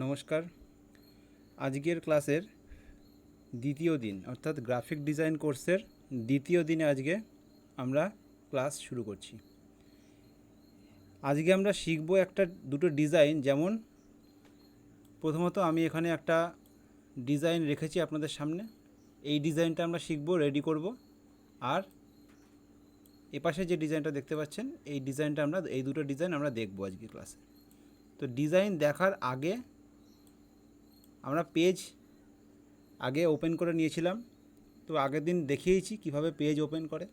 নমস্কার। আজকের ক্লাসের দ্বিতীয় দিন অর্থাৎ গ্রাফিক ডিজাইন কোর্সের দ্বিতীয় দিনে আজকে আমরা ক্লাস শুরু করছি। আজকে আমরা শিখব দুটো ডিজাইন। যেমন প্রথমত আমি এখানে একটা ডিজাইন রেখেছি আপনাদের সামনে, এই ডিজাইনটা আমরা শিখব, রেডি করব। আর এপাশে যে ডিজাইনটা দেখতে পাচ্ছেন এই দুটো ডিজাইন আমরা দেখব আজকে ক্লাসে। তো ডিজাইন দেখার আগে আমরা পেজ ওপেন করে নিয়েছিলাম। তো আগের দিন দেখিয়েছি কিভাবে পেজ ওপেন করে।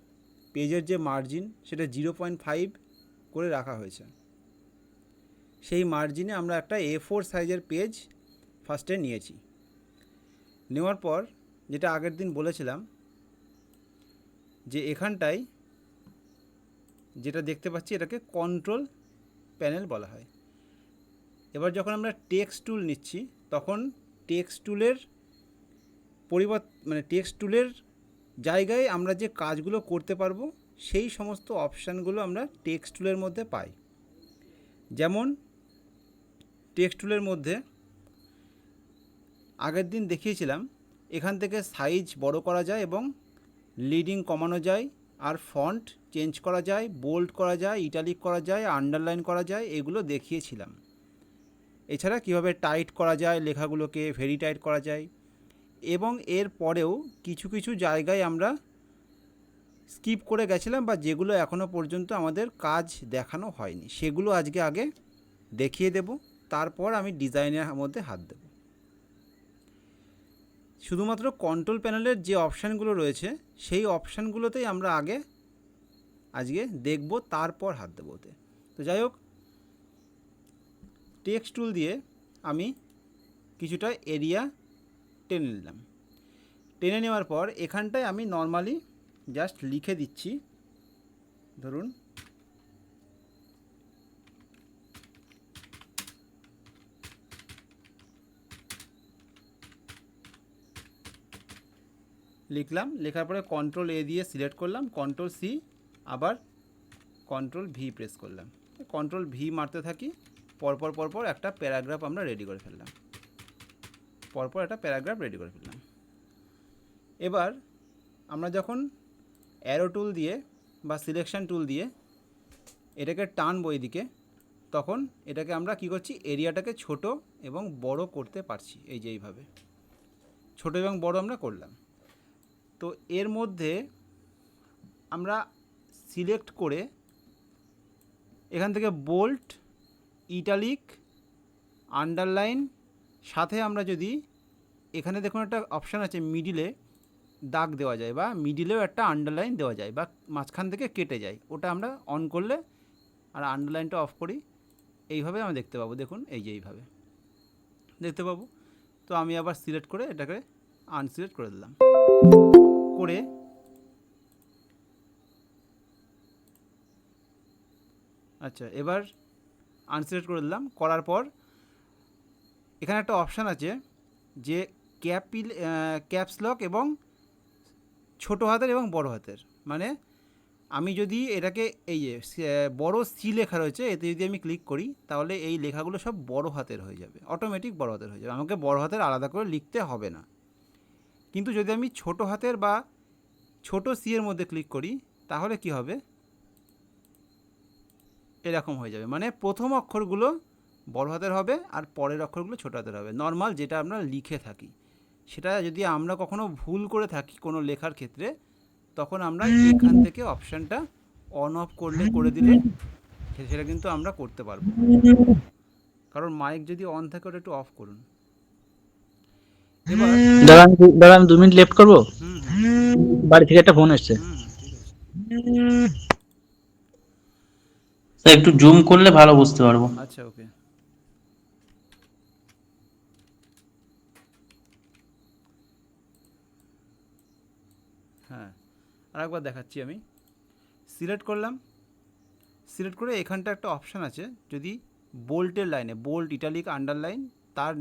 পেজের যে মার্জিন সেটা 0.5 করে রাখা হয়েছে। সেই মার্জিনে আমরা একটা A4 সাইজের পেজ ফার্স্টে নিয়েছি। নেওয়ার পর যেটা আগের দিন বলেছিলাম যে এখানটায় যেটা দেখতে পাচ্ছি এটাকে কন্ট্রোল প্যানেল বলা হয়। এবার যখন আমরা টেক্সট টুল নিচ্ছি তখন টেক্সট টুলের জায়গায় আমরা যে কাজগুলো করতে পারবো সেই সমস্ত অপশানগুলো আমরা টেক্সট টুলের মধ্যে পাই। যেমন টেক্সট টুলের মধ্যে আগের দিন দেখিয়েছিলাম এখান থেকে সাইজ বড় করা যায় এবং লিডিং কমানো যায়, আর ফন্ট চেঞ্জ করা যায়, বোল্ড করা যায়, ইটালিক করা যায়, আন্ডারলাইন করা যায়, এগুলো দেখিয়েছিলাম। এছাড়া কীভাবে টাইট করা যায়, লেখাগুলোকে ভেরি টাইট করা যায়। এবং এর পরেও কিছু কিছু জায়গায় আমরা স্কিপ করে গেছিলাম বা যেগুলো এখনও পর্যন্ত আমাদের কাজ দেখানো হয়নি, সেগুলো আগে দেখিয়ে দেব। তারপর আমি ডিজাইনের মধ্যে হাত দেব। শুধুমাত্র কন্ট্রোল প্যানেলের যে অপশানগুলো রয়েছে সেই অপশানগুলোতেই আমরা আজকে দেখব, তারপর হাত দেবো ওতে। তো যাই হোক, টেক্সট টুল দিয়ে আমি কিছুটা এরিয়া টেনে নিলাম। টেনে নেওয়ার পর এখানটায় আমি নর্মালি জাস্ট লিখে দিচ্ছি। ধরুন লিখলাম, লেখার পরে কন্ট্রোল A দিয়ে সিলেক্ট করলাম, কন্ট্রোল C, আবার কন্ট্রোল V প্রেস করলাম। কন্ট্রোল V মারতে থাকি, পরপর একটা প্যারাগ্রাফ আমরা রেডি করে ফেললাম। এবার আমরা যখন অ্যারো টুল দিয়ে বা সিলেকশন টুল দিয়ে এটাকে টানবো এদিকে, তখন এটাকে আমরা কি করছি, এরিয়াটাকে ছোট এবং বড় করতে পারছি। এই যে এইভাবে ছোট এবং বড় আমরা করলাম। তো এর মধ্যে আমরা সিলেক্ট করে এখান থেকে বোল্ড, ইটালিক, আন্ডারলাইন, সাথে আমরা যদি এখানে দেখুন একটা অপশান আছে মিডিলে দাগ দেওয়া যায়, বা মিডিলেও একটা আন্ডারলাইন দেওয়া যায়, বা মাঝখান থেকে কেটে যায়, ওটা আমরা অন করলে আর আন্ডারলাইনটা অফ করি, এইভাবে আমরা দেখতে পাবো। দেখুন এই যে এইভাবে দেখতে পাবো। তো আমি আবার সিলেক্ট করে এটাকে আনসিলেক্ট করে দিলাম। করে এবার আনসিলেক্ট করে দিলাম। করার পর এখানে একটা অপশান আছে যে ক্যাপস লক এবং ছোটো হাতের এবং বড় হাতের। মানে আমি যদি এটাকে এই যে বড় সি লেখা রয়েছে, এতে যদি আমি ক্লিক করি তাহলে এই লেখাগুলো সব বড় হাতের হয়ে যাবে, অটোমেটিক বড় হাতের হয়ে যাবে, আমাকে বড় হাতের আলাদা করে লিখতে হবে না। কিন্তু যদি আমি ছোট হাতের বা ছোট সি এর মধ্যে ক্লিক করি তাহলে কি হবে, এরকম হয়ে যাবে। মানে প্রথম অক্ষরগুলো বড় হাতের হবে আর পরের অক্ষরগুলো ছোট হাতের হবে। নর্মাল যেটা আমরা লিখে থাকি, সেটা যদি আমরা কখনো ভুল করে থাকি কোনো লেখার ক্ষেত্রে, তখন আমরা এখান থেকে অপশানটা অন অফ করে দিলে সেটা কিন্তু আমরা করতে পারবো। কারণ মাইক যদি অন থাকে ওটা একটু অফ করুন। এবার দাদা আমি 2 মিনিট লেফট করবো, বাড়ি থেকে একটা ফোন এসছে। ঠিক আছে। স্যার একটু জুম করলে ভালো বুঝতে পারবো। আচ্ছা, ওকে। হ্যাঁ, আরেকবার দেখাচ্ছি। আমি সিলেক্ট করলাম, সিলেক্ট করে এখানটা একটা অপশান আছে, যদি বোল্টের লাইনে, বোল্ড, ইটালিক, আন্ডারলাইন, তার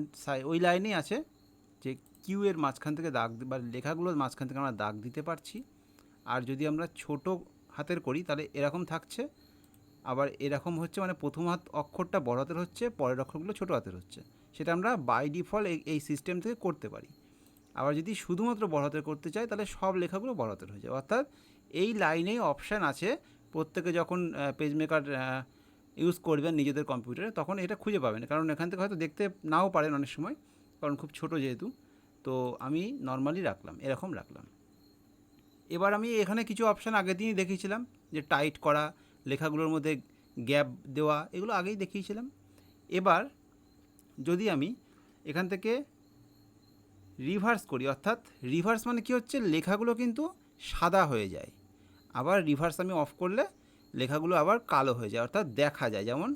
ওই লাইনেই আছে যে কিউ এর মাঝখান থেকে দাগ বা লেখাগুলোর মাঝখান থেকে আমরা দাগ দিতে পারছি। আর যদি আমরা ছোট হাতের করি তাহলে এরকম থাকছে, আবার এরকম হচ্ছে মানে প্রথম অক্ষরটা বড় হাতের হচ্ছে, পরের অক্ষরগুলো ছোটো হাতের হচ্ছে। সেটা আমরা বাই ডিফল্ট এই সিস্টেম থেকে করতে পারি। আবার যদি শুধুমাত্র বড় হাতের করতে চাই তাহলে সব লেখাগুলো বড় হাতের হয়ে যায়। অর্থাৎ এই লাইনেই অপশান আছে, প্রত্যেকে যখন পেজমেকার ইউজ করবেন নিজেদের কম্পিউটারে তখন এটা খুঁজে পাবেন, কারণ এখান থেকে হয়তো দেখতে নাও পারেন অনেক সময়, কারণ খুব ছোট যেহেতু। তো আমি নর্মালি রাখলাম, এরকম রাখলাম। এবার আমি এখানে কিছু অপশান আগের দিনই দেখিয়েছিলাম, যে টাইট করা, লেখাগুলোর মধ্যে গ্যাপ দেওয়া, এগুলো আগেই দেখিয়েছিলাম। এবার যদি আমি এখান থেকে রিভার্স করি, অর্থাৎ রিভার্স মানে কি হচ্ছে, লেখাগুলো কিন্তু সাদা হয়ে যায়। আবার রিভার্স আমি অফ করলে লেখাগুলো আবার কালো হয়ে যায়, অর্থাৎ দেখা যায়। যেমন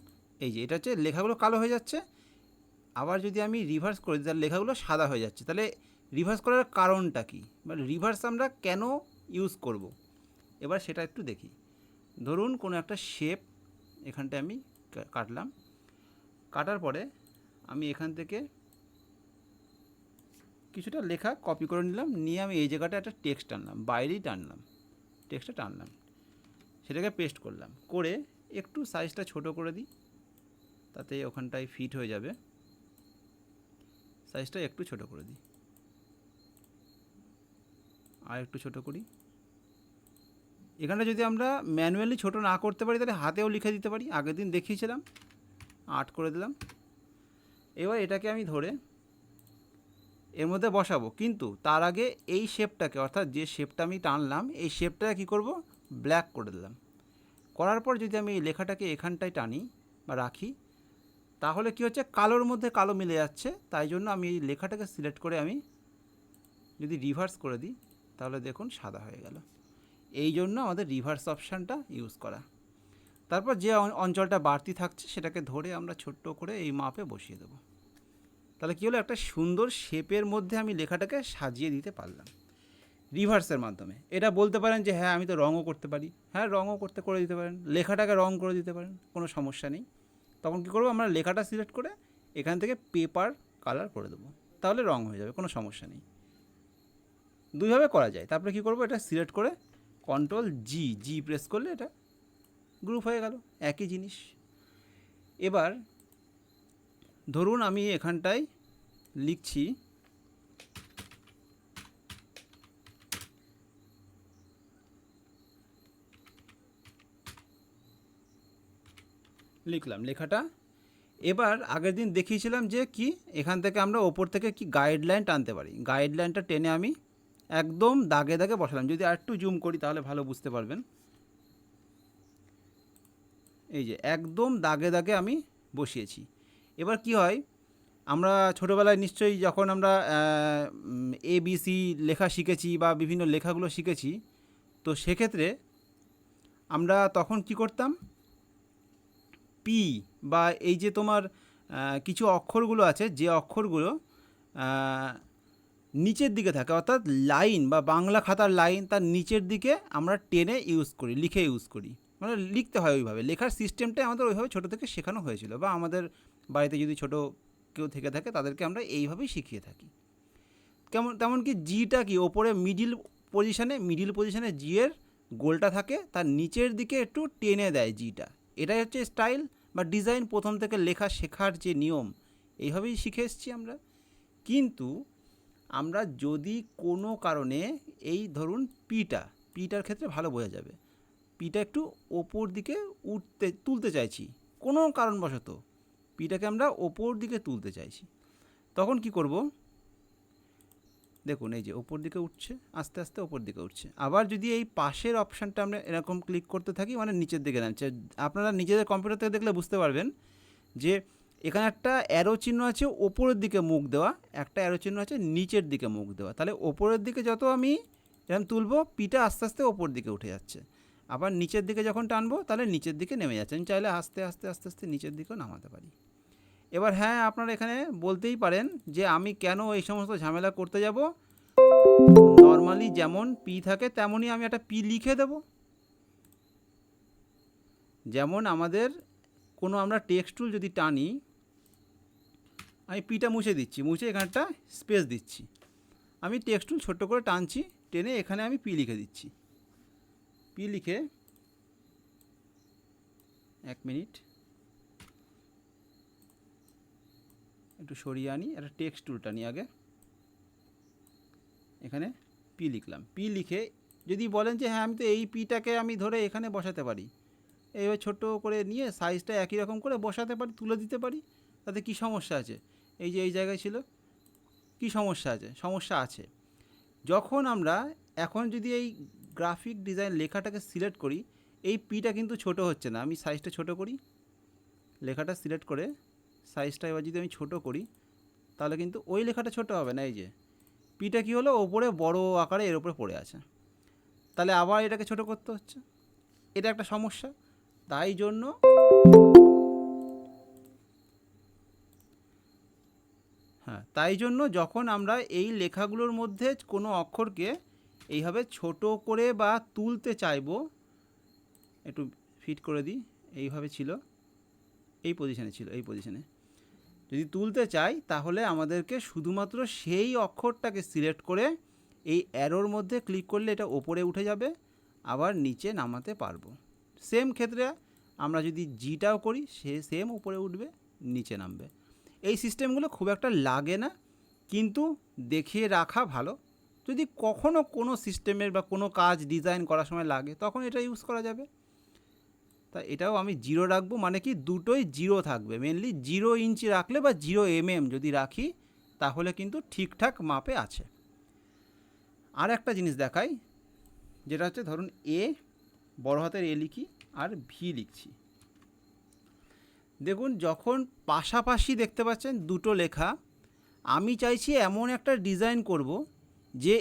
এই যে এটা হচ্ছে লেখাগুলো কালো হয়ে যাচ্ছে। আবার যদি আমি রিভার্স করি তাহলে লেখাগুলো সাদা হয়ে যাচ্ছে। তাহলে রিভার্স করার কারণটা কী, বা রিভার্স আমরা কেন ইউজ করব, এবার সেটা একটু দেখি। ধরুন কোনো একটা শেপ এখানটায় আমি কাটলাম, কাটার পরে আমি এখান থেকে কিছুটা লেখা কপি করে নিলাম, নিয়ে আমি এই জায়গাটা একটা টেক্সট টানলাম, বাইরেই টানলাম, টেক্সটটা টানলাম, সেটাকে পেস্ট করলাম, করে একটু সাইজটা ছোট করে দিই, তাতে ওখানটায় ফিট হয়ে যাবে। সাইজটা একটু ছোট করে দিই, আর একটু ছোট করি। এখানটা যদি আমরা ম্যানুয়ালি ছোট না করতে পারি তাহলে হাতেও লিখে দিতে পারি, আগের দিন দেখিয়েছিলাম। 8 করে দিলাম। এবার এটাকে আমি ধরে এর মধ্যে বসাবো, কিন্তু তার আগে এই শেপটাকে, অর্থাৎ যে শেপটা আমি টানলাম এই শেপটাকে কী করব, ব্ল্যাক করে দিলাম। করার পর যদি আমি এই লেখাটাকে এখানটায় টানি বা রাখি, তাহলে কি হচ্ছে, কালোর মধ্যে কালো মিলে যাচ্ছে। তাই জন্য আমি এই লেখাটাকে সিলেক্ট করে আমি যদি রিভার্স করে দিই তাহলে দেখুন সাদা হয়ে গেল। এই জন্য আমাদের রিভার্স অপশানটা ইউজ করা। তারপর যে অঞ্চলটা বাড়তি থাকছে সেটাকে ধরে আমরা ছোট্ট করে এই মাপে বসিয়ে দেবো। তাহলে কী হলো, একটা সুন্দর শেপের মধ্যে আমি লেখাটাকে সাজিয়ে দিতে পারলাম রিভার্সের মাধ্যমে। এটা বলতে পারেন যে হ্যাঁ আমি তো রঙও করতে পারি, হ্যাঁ রঙও করে দিতে পারেন, লেখাটাকে রঙ করে দিতে পারেন, কোনো সমস্যা নেই। তখন কী করবো, আমরা লেখাটা সিলেক্ট করে এখান থেকে পেপার কালার করে দেবো, তাহলে রঙ হয়ে যাবে, কোনো সমস্যা নেই। দুইভাবে করা যায়। তারপরে কী করবো, এটা সিলেক্ট করে Ctrl+G প্রেস করলে এটা গ্রুপ হয়ে গেল, একই জিনিস। এবার ধরুন আমি এখানটায় লিখছি লিখলাম লেখাটা। এবার আগের দিন দেখিয়েছিলাম যে কি, এখান থেকে আমরা ওপর থেকে কি গাইডলাইন টানতে পারি। গাইডলাইনটা টেনে আমি একদম দাগে দাগে বসালাম। যদি আর একটু জুম করি তাহলে ভালো বুঝতে পারবেন। এই যে একদম দাগে দাগে আমি বসিয়েছি। এবার কি হয়, আমরা ছোটোবেলায় নিশ্চয়ই যখন আমরা ABC লেখা শিখেছি বা বিভিন্ন লেখাগুলো শিখেছি, তো সেক্ষেত্রে আমরা তখন কি করতাম, পি বা এই যে তোমার কিছু অক্ষরগুলো আছে, যে অক্ষরগুলো নিচের দিকে থাকে, অর্থাৎ লাইন বা বাংলা খাতার লাইন তার নিচের দিকে আমরা টেনে ইউজ করি, লিখে ইউজ করি, মানে লিখতে হয় ওইভাবে। লেখার সিস্টেমটাই আমাদের ওইভাবে ছোটো থেকে শেখানো হয়েছিল, বা আমাদের বাড়িতে যদি ছোটো কেউ থেকে থাকে তাদেরকে আমরা এইভাবেই শিখিয়ে থাকি। তেমন কি জিটা কি ওপরে মিডিল পজিশানে জি এর গোলটা থাকে, তার নিচের দিকে একটু টেনে দেয় জিটা। এটাই হচ্ছে স্টাইল বা ডিজাইন, প্রথম থেকে লেখা শেখার যে নিয়ম, এইভাবেই শিখে এসেছি আমরা। কিন্তু আমরা যদি কোনো কারণে এই ধরুন পিটার ক্ষেত্রে ভালো বোঝা যাবে, পিটা একটু ওপর দিকে তুলতে চাইছি কোনো কারণবশত, পিটাকে আমরা ওপর দিকে তুলতে চাইছি, তখন কি করব, দেখুন এই যে ওপর দিকে উঠছে, আস্তে আস্তে ওপর দিকে উঠছে। আবার যদি এই পাশের অপশানটা আমরা এরকম ক্লিক করতে থাকি, মানে নিচের দিকে নামছে। আপনারা নিজেদের কম্পিউটার থেকে দেখলে বুঝতে পারবেন যে এখানে একটা অ্যারো চিহ্ন আছে ওপরের দিকে মুখ দেওয়া, একটা অ্যারো চিহ্ন আছে নিচের দিকে মুখ দেওয়া। তাহলে ওপরের দিকে যত আমি এরকম তুলবো, পিটা আস্তে আস্তে ওপর দিকে উঠে যাচ্ছে। আবার নিচের দিকে যখন টানবো তাহলে নিচের দিকে নেমে যাচ্ছে। আমি চাইলে আস্তে আস্তে আস্তে আস্তে নিচের দিকেও নামাতে পারি। এবার হ্যাঁ, আপনারা এখানে বলতেই পারেন যে আমি কেন এই সমস্ত ঝামেলা করতে যাব, নর্মালি যেমন পি থাকে তেমনই আমি একটা পি লিখে দেব। যেমন আমাদের কোনো আমরা টেক্সট টুল যদি টানি, আমি পিটা মুছে দিচ্ছি, মুছে এখানটা স্পেস দিচ্ছি, আমি টেক্সট টুল ছোট্ট করে টানছি, টেনে এখানে আমি পি লিখে দিচ্ছি। পি লিখে এক মিনিট, একটু সরিয়ে আনি, একটা টেক্সট টুলটা নিই আগে। এখানে পি লিখলাম, পি লিখে যদি বলেন যে হ্যাঁ আমি তো এই পিটাকে আমি ধরে এখানে বসাতে পারি, এইভাবে ছোটো করে নিয়ে সাইজটা একই রকম করে বসাতে পারি, তুলে দিতে পারি, তাতে কি সমস্যা আছে? এই যে এই জায়গায় ছিল, কি সমস্যা আছে? সমস্যা আছে। যখন আমরা এখন যদি এই গ্রাফিক ডিজাইন লেখাটাকে সিলেক্ট করি, এই পিটা কিন্তু ছোট হচ্ছে না। আমি সাইজটা ছোট করি, লেখাটা সিলেক্ট করে সাইজটা এবার যদি আমি ছোট করি, তাহলে কিন্তু ওই লেখাটা ছোট হবে না। এই যে পিটা কী হলো, ওপরে বড় আকারে এর উপরে পড়ে আছে, তাহলে আবার এটাকে ছোট করতে হচ্ছে। এটা একটা সমস্যা। তাই জন্য তাই জন্য যখন আমরা এই লেখাগুলোর মধ্যে কোনো অক্ষরকে এইভাবে ছোট করে বা তুলতে চাইবো, একটু ফিট করে দিই, এইভাবে ছিল, এই পজিশানে ছিল, এই পজিশানে যদি তুলতে চাই, তাহলে আমাদেরকে শুধুমাত্র সেই অক্ষরটাকে সিলেক্ট করে এই অ্যারোর মধ্যে ক্লিক করলে এটা ওপরে উঠে যাবে, আবার নিচে নামাতে পারবো। সেম ক্ষেত্রে আমরা যদি জিটাও করি, সে সেম উপরে উঠবে, নিচে নামবে। এই সিস্টেমগুলো খুব একটা লাগে না, কিন্তু দেখিয়ে রাখা ভালো। যদি কখনও কোনো সিস্টেমের বা কোনো কাজ ডিজাইন করার সময় লাগে, তখন এটা ইউজ করা যাবে। তা এটাও আমি 0 রাখবো, মানে কি দুটোই 0 থাকবে। মেনলি 0 ইঞ্চি রাখলে বা 0 mm যদি রাখি, তাহলে কিন্তু ঠিকঠাক মাপে আছে। আর একটা জিনিস দেখাই, যেটা হচ্ছে ধরুন এ, বড় হাতের এ লিখি আর ভি লিখছি। দেখুন যখন পাশাপাশি দেখতে পাচ্ছেন দুটো লেখা, আমি চাইছি এমন একটা ডিজাইন করব যে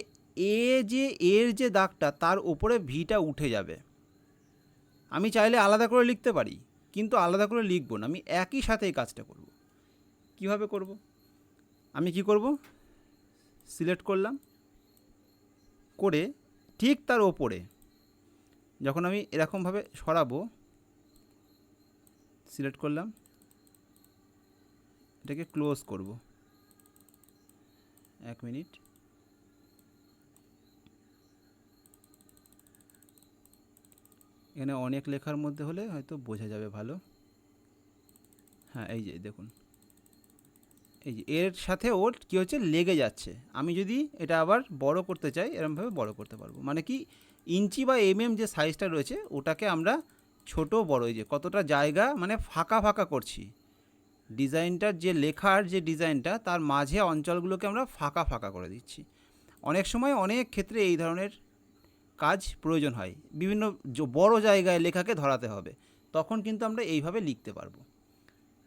এর যে দাগটা, তার উপরে ভিটা উঠে যাবে। আমি চাইলে আলাদা করে লিখতে পারি, কিন্তু আলাদা করে লিখবো না, আমি একই সাথে এই কাজটা করব। কিভাবে করব? আমি কি করব, সিলেক্ট করলাম, করে ঠিক তার ওপরে যখন আমি এরকমভাবে সরাবো, সিলেক্ট করলাম, এটাকে ক্লোজ করব। এক মিনিট, এখানে অনেক লেখার মধ্যে হলে হয়তো বোঝা যাবে ভালো। হ্যাঁ, এই যে দেখুন, এই যে এর সাথে ওর কী হচ্ছে, লেগে যাচ্ছে। আমি যদি এটা আবার বড় করতে চাই, এরকমভাবে বড় করতে পারবো। মানে কি ইঞ্চি বা যে সাইজটা রয়েছে, ওটাকে আমরা ছোট বড়, এই যে কতটা জায়গা মানে ফাঁকা ফাঁকা করছি, ডিজাইনটার যে লেখার যে ডিজাইনটা, তার মাঝে অঞ্চলগুলোকে আমরা ফাঁকা ফাঁকা করে দিচ্ছি। অনেক সময় অনেক ক্ষেত্রে এই ধরনের কাজ প্রয়োজন হয়, বিভিন্ন বড় জায়গায় লেখাকে ধরাতে হবে, তখন কিন্তু আমরা এইভাবে লিখতে পারবো।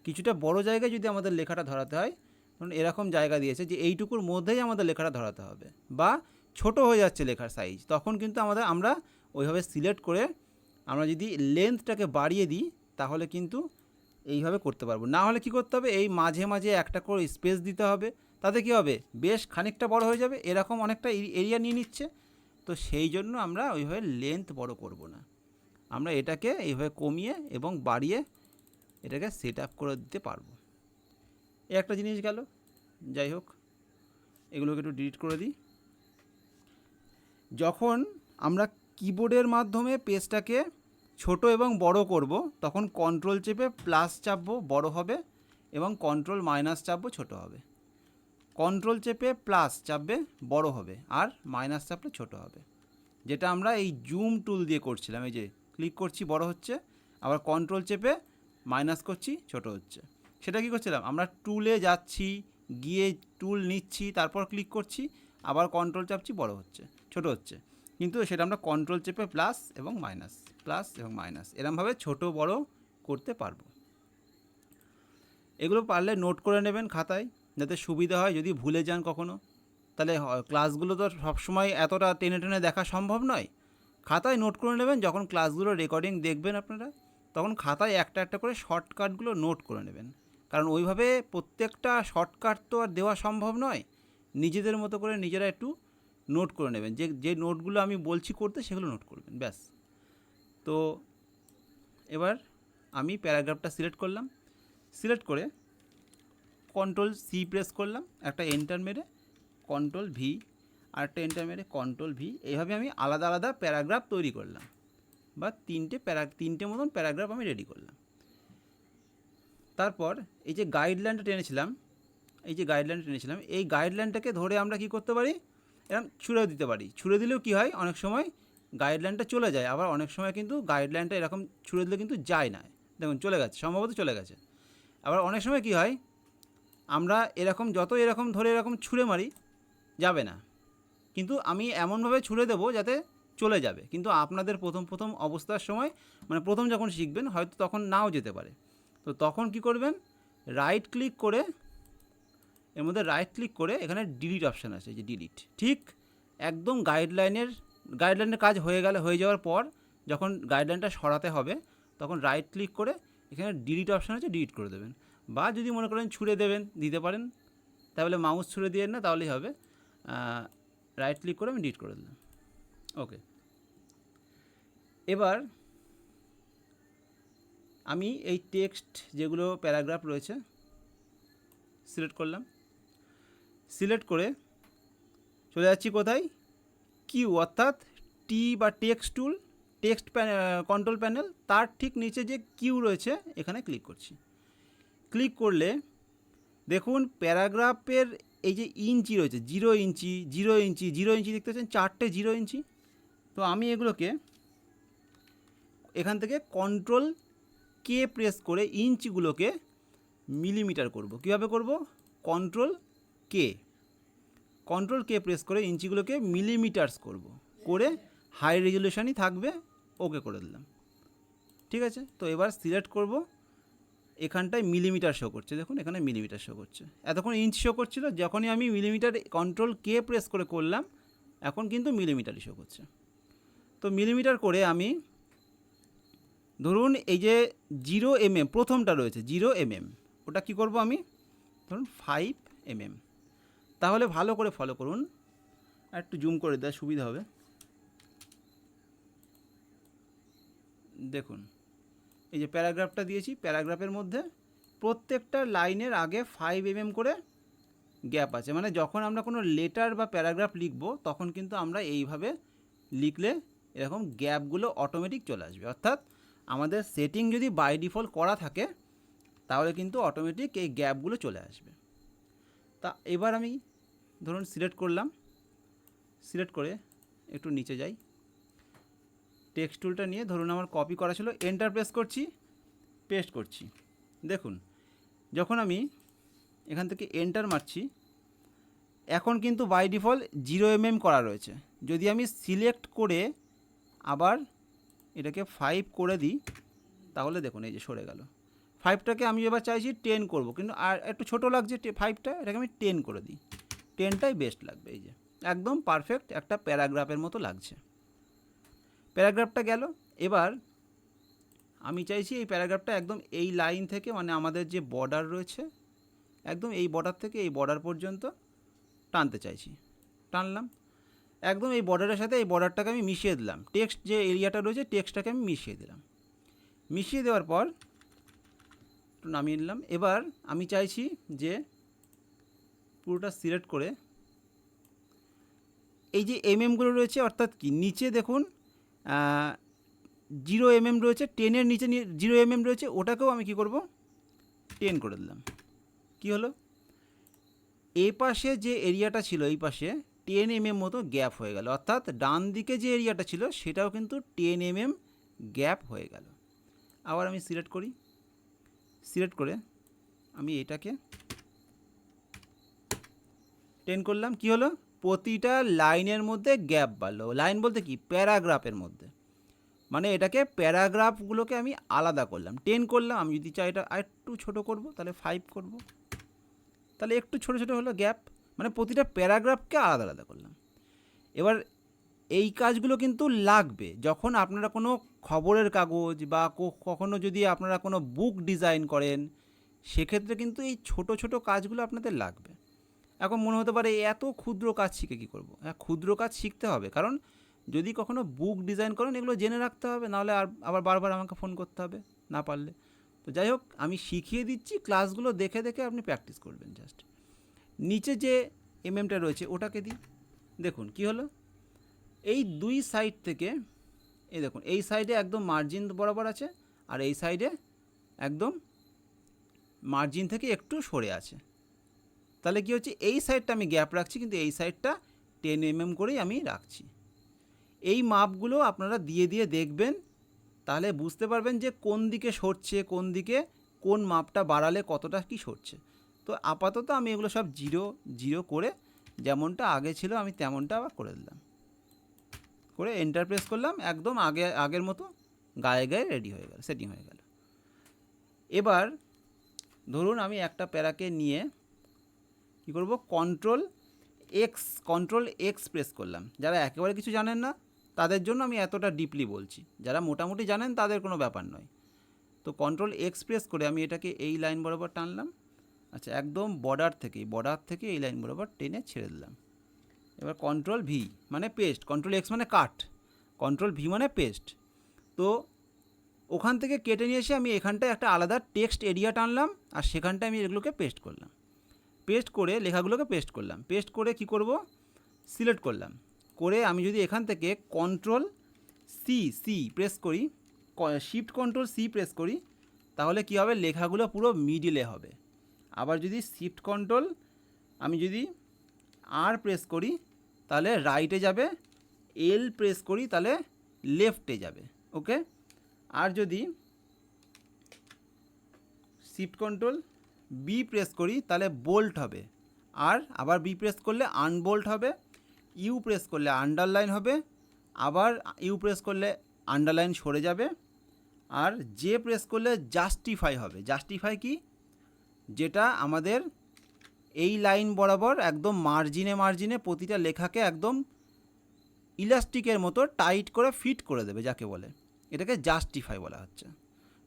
কিছুটা বড় জায়গায় যদি আমাদের লেখাটা ধরাতে হয়, ধরুন এরকম জায়গা দিয়েছে যে এইটুকুর মধ্যেই আমাদের লেখাটা ধরাতে হবে, বা ছোট হয়ে যাচ্ছে লেখার সাইজ, তখন কিন্তু আমরা ওইভাবে সিলেক্ট করে আমরা যদি লেন্থটাকে বাড়িয়ে দিই, তাহলে কিন্তু এইভাবে করতে পারবো। না হলে কি করতে হবে, এই মাঝে মাঝে একটা করে স্পেস দিতে হবে, তাতে কি হবে, বেশ খানিকটা বড় হয়ে যাবে, এরকম অনেকটা এরিয়া নিয়ে নিচ্ছে। তো সেই জন্য আমরা ওইভাবে লেন্থ বড় করব না, আমরা এটাকে এইভাবে কমিয়ে এবং বাড়িয়ে এটাকে সেট আপ করে দিতে পারবো। এই একটা জিনিস গেল। যাই হোক, এগুলোকে একটু ডিলিট করে দিই। যখন আমরা কিবোর্ডের মাধ্যমে পেজটাকে ছোট এবং বড় করব, তখন কন্ট্রোল চেপে প্লাস চাপবো, বড় হবে, এবং কন্ট্রোল মাইনাস চাপবো, ছোট হবে। কন্ট্রোল চেপে প্লাস চাপবে, বড় হবে, আর মাইনাস চাপলে ছোট হবে। যেটা আমরা এই জুম টুল দিয়ে করছিলাম, এই যে ক্লিক করছি বড় হচ্ছে, আবার কন্ট্রোল চেপে মাইনাস করছি, ছোট হচ্ছে। সেটা কি করছিলাম, আমরা টুলে যাচ্ছি, গিয়ে টুল নিচ্ছি, তারপর ক্লিক করছি, আবার কন্ট্রোল চাপছি, বড় হচ্ছে, ছোট হচ্ছে। কিন্তু সেটা আমরা কন্ট্রোল চেপে প্লাস এবং মাইনাস এরমভাবে ছোট বড় করতে পারবো। এগুলো পারলে নোট করে নেবেন খাতায়, যাতে সুবিধা হয়। যদি ভুলে যান কখনো, তাহলে ক্লাসগুলো তো সবসময় এতটা টেনে টেনে দেখা সম্ভব নয়। খাতায় নোট করে নেবেন, যখন ক্লাসগুলো রেকর্ডিং দেখবেন আপনারা, তখন খাতায় একটা একটা করে শর্টকাটগুলো নোট করে নেবেন। কারণ ওইভাবে প্রত্যেকটা শর্টকাট তো আর দেওয়া সম্ভব নয়। নিজেদের মতো করে নিজেরা একটু নোট করে নেবেন, যে নোটগুলো আমি বলছি করতে, সেগুলো নোট করবেন, ব্যাস। তো এবার আমি প্যারাগ্রাফটা সিলেক্ট করলাম, সিলেক্ট করে কন্ট্রোল সি প্রেস করলাম, একটা এন্টার মেরে কন্ট্রোল ভি, আরেকটা এন্টার মেরে কন্ট্রোল ভি, এইভাবে আমি আলাদা আলাদা প্যারাগ্রাফ তৈরি করলাম, বা তিনটে মতন প্যারাগ্রাফ আমি রেডি করলাম। তারপর এই যে গাইডলাইনটা টেনেছিলাম, এই গাইডলাইনটাকে ধরে আমরা কি করতে পারি, এরকম ছুঁড়ে দিতে পারি। ছুঁড়ে দিলেও কি হয়, অনেক সময় গাইডলাইনটা চলে যায়, আবার অনেক সময় কিন্তু গাইডলাইনটা এরকম ছুঁড়ে দিলে কিন্তু যায় না। দেখুন চলে গেছে, সম্ভবত চলে গেছে। আবার অনেক সময় কি হয়, আমরা এরকম যত এরকম ধরে এরকম ছুঁড়ে মারি, যাবে না। কিন্তু আমি এমনভাবে ছুঁড়ে দেবো যাতে চলে যাবে, কিন্তু আপনাদের প্রথম অবস্থার সময়, মানে প্রথম যখন শিখবেন হয়তো তখন নাও যেতে পারে। তো তখন কি করবেন, রাইট ক্লিক করে, এর মধ্যে রাইট ক্লিক করে এখানে ডিলিট অপশান আছে, এই যে ডিলিট, ঠিক একদম গাইডলাইনের কাজ হয়ে যাওয়ার পর যখন গাইডলাইনটা সরাতে হবে তখন রাইট ক্লিক করে এখানে ডিলিট অপশান আছে, ডিলিট করে দেবেন। বা যদি মনে করেন ছুঁড়ে দিতে পারেন, তাহলে মাউস ছুঁড়ে দিয়ে না, তাহলেই হবে। রাইট ক্লিক করে আমি ডিলিট করে দিলাম। ওকে, এবার আমি এই টেক্সট যেগুলো প্যারাগ্রাফ রয়েছে সিলেক্ট করলাম। সিলেক্ট করে চলে যাচ্ছি কোথায়, কিউ অর্থাৎ টি বা text tool, text control panel, তার ঠিক নিচে যে কিউ রয়েছে এখানে ক্লিক করছি। ক্লিক করলে দেখুন প্যারাগ্রাফের এই যে ইঞ্চি রয়েছে, 0 ইঞ্চি 0 ইঞ্চি 0 ইঞ্চি দেখতে পাচ্ছেন, 4টে 0 ইঞ্চি। তো আমি এগুলোকে এখান থেকে কন্ট্রোল কে প্রেস করে ইঞ্চিগুলোকে মিলিমিটার করব। কীভাবে করব, কন্ট্রোল কে প্রেস করে ইঞ্চিগুলোকে মিলিমিটার্স করব, করে হাই রেজলিউশনই থাকবে, ওকে করে দিলাম। ঠিক আছে, তো এবার সিলেক্ট করব, এখানটায় মিলিমিটার শো করছে, দেখুন এখানে মিলিমিটার শো করছে, এতক্ষণ ইঞ্চ শো করছিল, যখনই আমি মিলিমিটার কন্ট্রোল কে প্রেস করে করলাম এখন কিন্তু মিলিমিটারই শো করছে। তো মিলিমিটার করে আমি ধরুন এই যে 0 mm প্রথমটা রয়েছে 0 mm, ওটা কি করব আমি, ধরুন 5 mm। তাহলে ভালো করে ফলো করুন, আর একটু জুম করে দেওয়া সুবিধা হবে। দেখুন এই যে প্যারাগ্রাফটা দিয়েছি, প্যারাগ্রাফের মধ্যে প্রত্যেকটা লাইনের আগে 5 mm করে গ্যাপ আছে, মানে যখন আমরা কোনো লেটার বা প্যারাগ্রাফ লিখব তখন কিন্তু আমরা এইভাবে লিখলে এরকম গ্যাপগুলো অটোমেটিক চলে আসবে। অর্থাৎ আমাদের সেটিং যদি বাই ডিফল্ট করা থাকে তাহলে কিন্তু অটোমেটিক এই গ্যাপগুলো চলে আসবে। তা এবার আমি ধরুন সিলেক্ট করলাম, সিলেক্ট করে একটু নিচে যাই, টেক্সট টুলটা নিয়ে ধরুন আমার কপি করা ছিল, এন্টার প্রেস করছি, পেস্ট করছি। দেখুন যখন আমি এখান থেকে এন্টার মারছি এখন কিন্তু বাই ডিফল্ট 0 mm করা রয়েছে। যদি আমি সিলেক্ট করে আবার এটাকে 5 করে দিই তাহলে দেখুন এই যে সরে গেল। 5টাকে আমি এবার চাইছি 10 করব, কিন্তু আর একটু ছোটো লাগছে 5টা, এটাকে আমি 10 করে দিই, 10টাই বেস্ট লাগবে। এই যে একদম পারফেক্ট একটা প্যারাগ্রাফের মতো লাগছে। প্যারাগ্রাফটা গেল, এবার আমি চাইছি এই প্যারাগ্রাফটা একদম এই লাইন থেকে, মানে আমাদের যে বর্ডার রয়েছে একদম এই বর্ডার থেকে এই বর্ডার পর্যন্ত টানতে চাইছি, টানলাম। একদম এই বর্ডারের সাথে এই বর্ডারটাকে আমি মিশিয়ে দিলাম, টেক্সট যে এরিয়াটা রয়েছে টেক্সটটাকে আমি মিশিয়ে দিলাম। মিশিয়ে দেওয়ার পর একটু নামিয়ে নিলাম। এবার আমি চাইছি যে পুরোটা সিলেক্ট করে এই যে এমএমগুলো রয়েছে, অর্থাৎ কি নিচে দেখুন 0 mm রয়েছে, 10-এর নিচে 0 mm রয়েছে, ওটাকেও আমি কি করব 10 করে দিলাম। কি হলো, এই পাশে যে এরিয়াটা ছিল এই পাশে 10 mm মতো গ্যাপ হয়ে গেল, অর্থাৎ ডান দিকে যে এরিয়াটা ছিল সেটাও কিন্তু 10 mm গ্যাপ হয়ে গেল। আবার আমি সিলেক্ট করি, সিলেক্ট করে আমি এটাকে 10 করলাম। কি হলো, প্রতিটা লাইনের মধ্যে গ্যাপ বাড়লো। লাইন বলতে কি, প্যারাগ্রাফের মধ্যে, মানে এটাকে প্যারাগ্রাফগুলোকে আমি আলাদা করলাম, 10 করলাম। আমি যদি চাই এটা আরেকটু ছোটো করব তাহলে 5 করব, তাহলে একটু ছোটো ছোটো হলো গ্যাপ, মানে প্রতিটা প্যারাগ্রাফকে আলাদা আলাদা করলাম। এবার এই কাজগুলো কিন্তু লাগবে যখন আপনারা কোনো খবরের কাগজ বা কখনো যদি আপনারা কোনো বুক ডিজাইন করেন, সেক্ষেত্রে কিন্তু এই ছোট ছোট কাজগুলো আপনাদের লাগবে। এখন মনে হতে পারে এত ক্ষুদ্র কাজ শিখে কী করব, হ্যাঁ ক্ষুদ্র কাজ শিখতে হবে, কারণ যদি কখনো বুক ডিজাইন করেন এগুলো জেনে রাখতে হবে, নাহলে আবার বারবার আমাকে ফোন করতে হবে না পারলে। তো যাই হোক, আমি শিখিয়ে দিচ্ছি, ক্লাসগুলো দেখে দেখে আপনি প্র্যাকটিস করবেন। জাস্ট নিচে যে এমএমটা রয়েছে ওটাকে দিই, দেখুন কি হলো, এই দুই সাইড থেকে এই দেখুন এই সাইডে একদম মার্জিন বরাবর আছে, আর এই সাইডে একদম মার্জিন থেকে একটু সরে আছে। তাহলে কি হচ্ছে, এই সাইডটা আমি গ্যাপ রাখছি, কিন্তু এই সাইডটা 10 mm করেই আমি রাখছি। এই মাপগুলো আপনারা দিয়ে দিয়ে দেখবেন, তাহলে বুঝতে পারবেন যে কোন দিকে সরছে, কোন দিকে কোন মাপটা বাড়ালে কতটা কি সরছে। তো আপাতত আমি এগুলো সব 0 করে যেমনটা আগে ছিল আমি তেমনটা আবার করে দিলাম, করে এন্টার প্রেস করলাম, একদম আগের মতো গায়ে গায়ে রেডি হয়ে গেল, সেটিং হয়ে গেল। এবার ধরুন আমি একটা প্যারাকে নিয়ে কী করব, কন্ট্রোল এক্স প্রেস করলাম। যারা একেবারে কিছু জানেন না তাদের জন্য আমি এতটা ডিপলি বলছি, যারা মোটামুটি জানেন তাদের কোনো ব্যাপার নয়। তো কন্ট্রোল এক্স প্রেস করে আমি এটাকে এই লাইন বরাবর টানলাম। আচ্ছা, একদম বর্ডার থেকে এই লাইন বরাবর টেনে ছেড়ে দিলাম। এবার কন্ট্রোল ভি মানে পেস্ট, কন্ট্রোল এক্স মানে কাট, কন্ট্রোল ভি মানে পেস্ট। তো ওখান থেকে কেটে নিয়ে এসে আমি এখানটায় একটা আলাদা টেক্সট এরিয়া টানলাম, আর সেখানটায় আমি এগুলোকে পেস্ট করলাম। পেস্ট করে লেখাগুলোকে পেস্ট করলাম। পেস্ট করে কি করব, সিলেক্ট করলাম। করে আমি যদি এখান থেকে কন্ট্রোল সি প্রেস করি, শিফট কন্ট্রোল সি প্রেস করি, তাহলে কি হবে, লেখাগুলো পুরো মিডিলে হবে। আবার যদি শিফট কন্ট্রোল আমি যদি আর প্রেস করি তাহলে রাইটে যাবে, এল প্রেস করি তাহলে লেফটে যাবে। ওকে, আর যদি শিফট কন্ট্রোল বি প্রেস করি তাহলে বোল্ট হবে, আর আবার বি প্রেস করলে আনবোল্ট হবে, ইউ প্রেস করলে আন্ডারলাইন হবে, আবার ইউ প্রেস করলে আন্ডারলাইন সরে যাবে, আর জে প্রেস করলে জাস্টিফাই হবে। জাস্টিফাই কি, যেটা আমাদের এই লাইন বরাবর একদম মার্জিনে প্রতিটা লেখাকে একদম ইলাস্টিকের মতো টাইট করে ফিট করে দেবে, যাকে বলে এটাকে জাস্টিফাই বলা হচ্ছে।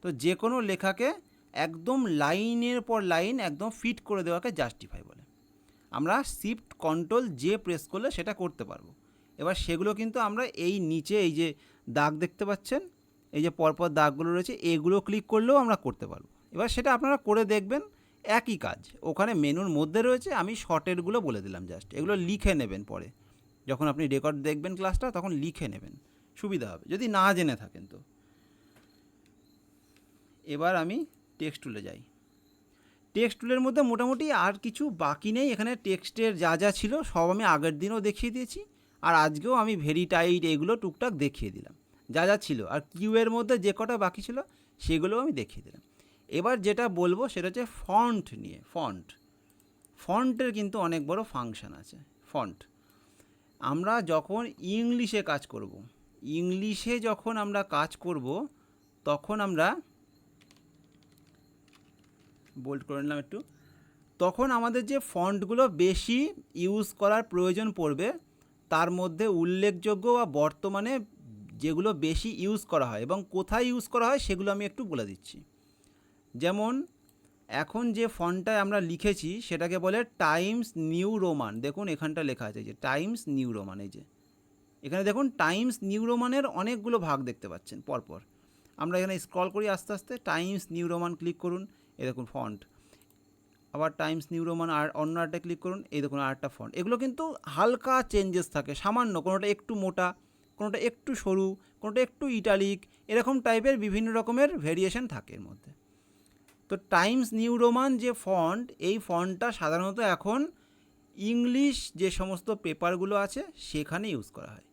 তো যে কোনো লেখাকে একদম লাইনের পর লাইন একদম ফিট করে দেওয়াকে জাস্টিফাই বলে। আমরা শিফট কন্ট্রোল জে প্রেস করলে সেটা করতে পারবো। এবার সেগুলো কিন্তু আমরা এই নিচে এই যে দাগ দেখতে পাচ্ছেন, এই যে পরপর দাগগুলো রয়েছে, এগুলো ক্লিক করলেও আমরা করতে পারবো। এবার সেটা আপনারা করে দেখবেন, একই কাজ ওখানে মেনুর মধ্যে রয়েছে। আমি শর্টেরগুলো বলে দিলাম, জাস্ট এগুলো লিখে নেবেন পরে যখন আপনি রেকর্ড দেখবেন ক্লাসটা, তখন লিখে নেবেন, সুবিধা হবে যদি না জেনে থাকেন তো। এবার আমি টেক্সট টুলে যাই। টেক্সট টুলের মধ্যে মোটামুটি আর কিছু বাকি নেই। এখানে টেক্সটের যা যা ছিল সব আমি আগের দিনও দেখিয়ে দিয়েছি, আর আজকেও আমি ভেরি টাইট এগুলো টুকটাক দেখিয়ে দিলাম যা যা ছিল, আর কিউয়ের মধ্যে যে কটা বাকি ছিল সেগুলোও আমি দেখিয়ে দিলাম। এবার যেটা বলবো সেটা হচ্ছে ফন্ট নিয়ে। ফন্টের কিন্তু অনেক বড় ফাংশন আছে। ফন্ট আমরা যখন ইংলিশে কাজ করব তখন আমরা বোল্ড করে নিলাম একটু, তখন আমাদের যে ফন্টগুলো বেশি ইউজ করার প্রয়োজন পড়বে তার মধ্যে উল্লেখযোগ্য বা বর্তমানে যেগুলো বেশি ইউজ করা হয় এবং কোথায় ইউজ করা হয় সেগুলো আমি একটু বলে দিচ্ছি। যেমন এখন যে ফন্টটায় আমরা লিখেছি সেটাকে বলে টাইমস নিউ রোমান। দেখুন এখানটা লেখা আছে যে টাইমস নিউ রোমান, এই যে এখানে দেখুন টাইমস নিউ রোমানের অনেকগুলো ভাগ দেখতে পাচ্ছেন পরপর। আমরা এখানে স্ক্রল করি আস্তে আস্তে, টাইমস নিউ রোমান ক্লিক করুন, এই দেখুন ফন্ট। আবার টাইমস নিউ রোমান আর অন্য আরেকটা ক্লিক করুন, এই দেখুন আরেকটা ফন্ট। এগুলো কিন্তু হালকা চেঞ্জেস থাকে, সামান্য, কোনোটা একটু মোটা, কোনোটা একটু সরু, কোনোটা একটু ইটালিক, এরকম টাইপের বিভিন্ন রকমের ভেরিয়েশন থাকে এর মধ্যে। তো টাইমস নিউ রোমান যে ফন্ট, এই ফন্টটা সাধারণত এখন ইংলিশ যে সমস্ত পেপারগুলো আছে সেখানে ইউজ করা হয়।